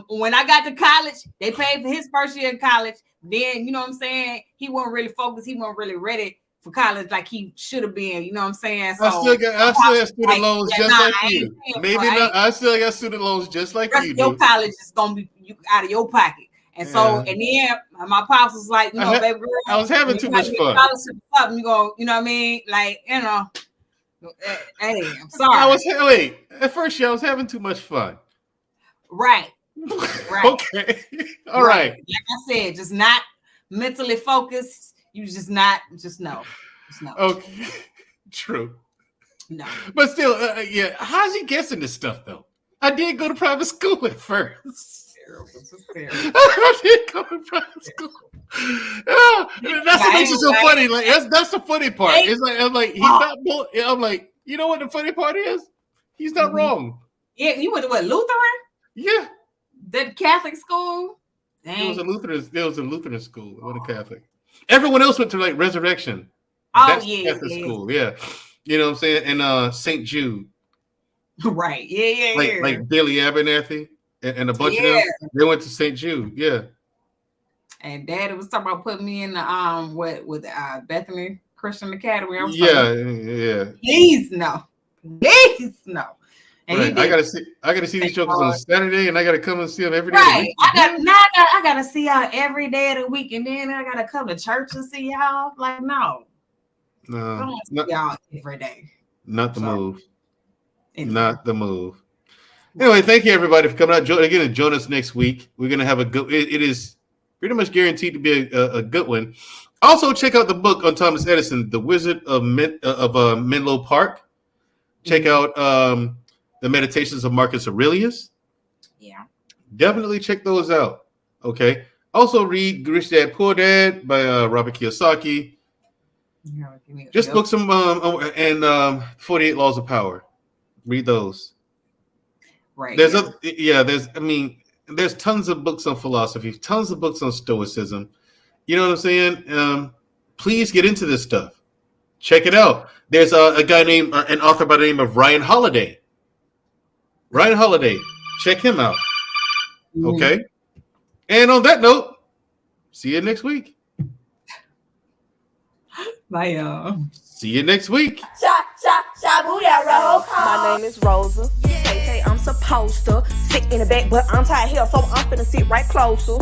[SPEAKER 2] When I got to college, they paid for his first year in college. Then, you know what I'm saying? He wasn't really focused. He wasn't really ready for college like he should have been. You know what I'm saying? So
[SPEAKER 3] I still got student loans just like you. Maybe not. I still got student loans just like you do.
[SPEAKER 2] Your college is gonna be out of your pocket. And so, and then my pops was like, baby girl,
[SPEAKER 3] I was having too much fun.
[SPEAKER 2] You go, you know what I mean? Like, hey, I'm sorry.
[SPEAKER 3] At first year, I was having too much fun.
[SPEAKER 2] Right.
[SPEAKER 3] Okay. All right.
[SPEAKER 2] Like I said, just not mentally focused. You just no.
[SPEAKER 3] Okay. True.
[SPEAKER 2] No.
[SPEAKER 3] But still, how's he guessing this stuff though? I did go to private school at first. I did go to private school. That's what makes it so funny. Like that's the funny part. It's like I'm like he's not. I'm like, you know what the funny part is? He's not wrong.
[SPEAKER 2] Yeah, you went to what, Lutheran?
[SPEAKER 3] Yeah.
[SPEAKER 2] The Catholic school? Dang.
[SPEAKER 3] It was a Lutheran school. It wasn't Catholic. Everyone else went to like Resurrection.
[SPEAKER 2] Oh,
[SPEAKER 3] that's
[SPEAKER 2] Catholic
[SPEAKER 3] school. Yeah. You know what I'm saying? And St. Jude.
[SPEAKER 2] Right. Yeah.
[SPEAKER 3] Like Billy Abernathy and a bunch of them. They went to St. Jude. Yeah.
[SPEAKER 2] And Daddy was talking about putting me in the Bethany Christian Academy.
[SPEAKER 3] Yeah.
[SPEAKER 2] Please no. And
[SPEAKER 3] right. I gotta see these jokers on Saturday, and I gotta come and see them every day.
[SPEAKER 2] Right. I gotta see y'all every day of the week, and then I gotta come to church and see y'all. Like, no. I don't want to see y'all every day.
[SPEAKER 3] Not the move. Anyway. Not the move. Anyway, thank you everybody for coming out. Again, join us next week. We're gonna have a good. It is pretty much guaranteed to be a good one. Also, check out the book on Thomas Edison, The Wizard of Menlo Park. Check out the Meditations of Marcus Aurelius.
[SPEAKER 2] Yeah.
[SPEAKER 3] Definitely check those out. Okay. Also read Rich Dad Poor Dad by Robert Kiyosaki. Just book some and 48 Laws of Power. Read those.
[SPEAKER 2] Right.
[SPEAKER 3] There's tons of books on philosophy, tons of books on stoicism. You know what I'm saying? Please get into this stuff. Check it out. There's a guy named an author by the name of Ryan Holiday. Ryan Holiday, check him out. Okay. And on that note, see you next week.
[SPEAKER 2] Bye, y'all.
[SPEAKER 3] See you next week.
[SPEAKER 4] My name is Rosa. I'm supposed to sit in the back, but I'm tired of hell, so I'm finna sit right closer.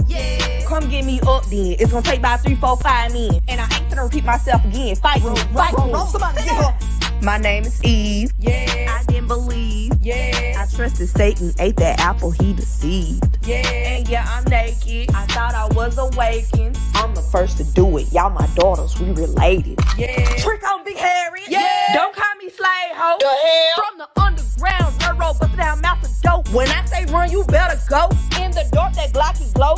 [SPEAKER 4] Come get me up then. It's gonna take about 3, 4, 5 men. And I ain't finna repeat myself again. Fight me. Somebody get her. My name is Eve. I didn't believe. I trusted Satan, ate that apple, he deceived. And I'm naked. I thought I was awakened. I'm the first to do it. Y'all my daughters, we related. Trick on Big Harry. Don't call me slave hoe. The hell? From the underground railroad, bustin' down mouth of dope. When I say run, you better go. In the dark, that Glocky glow.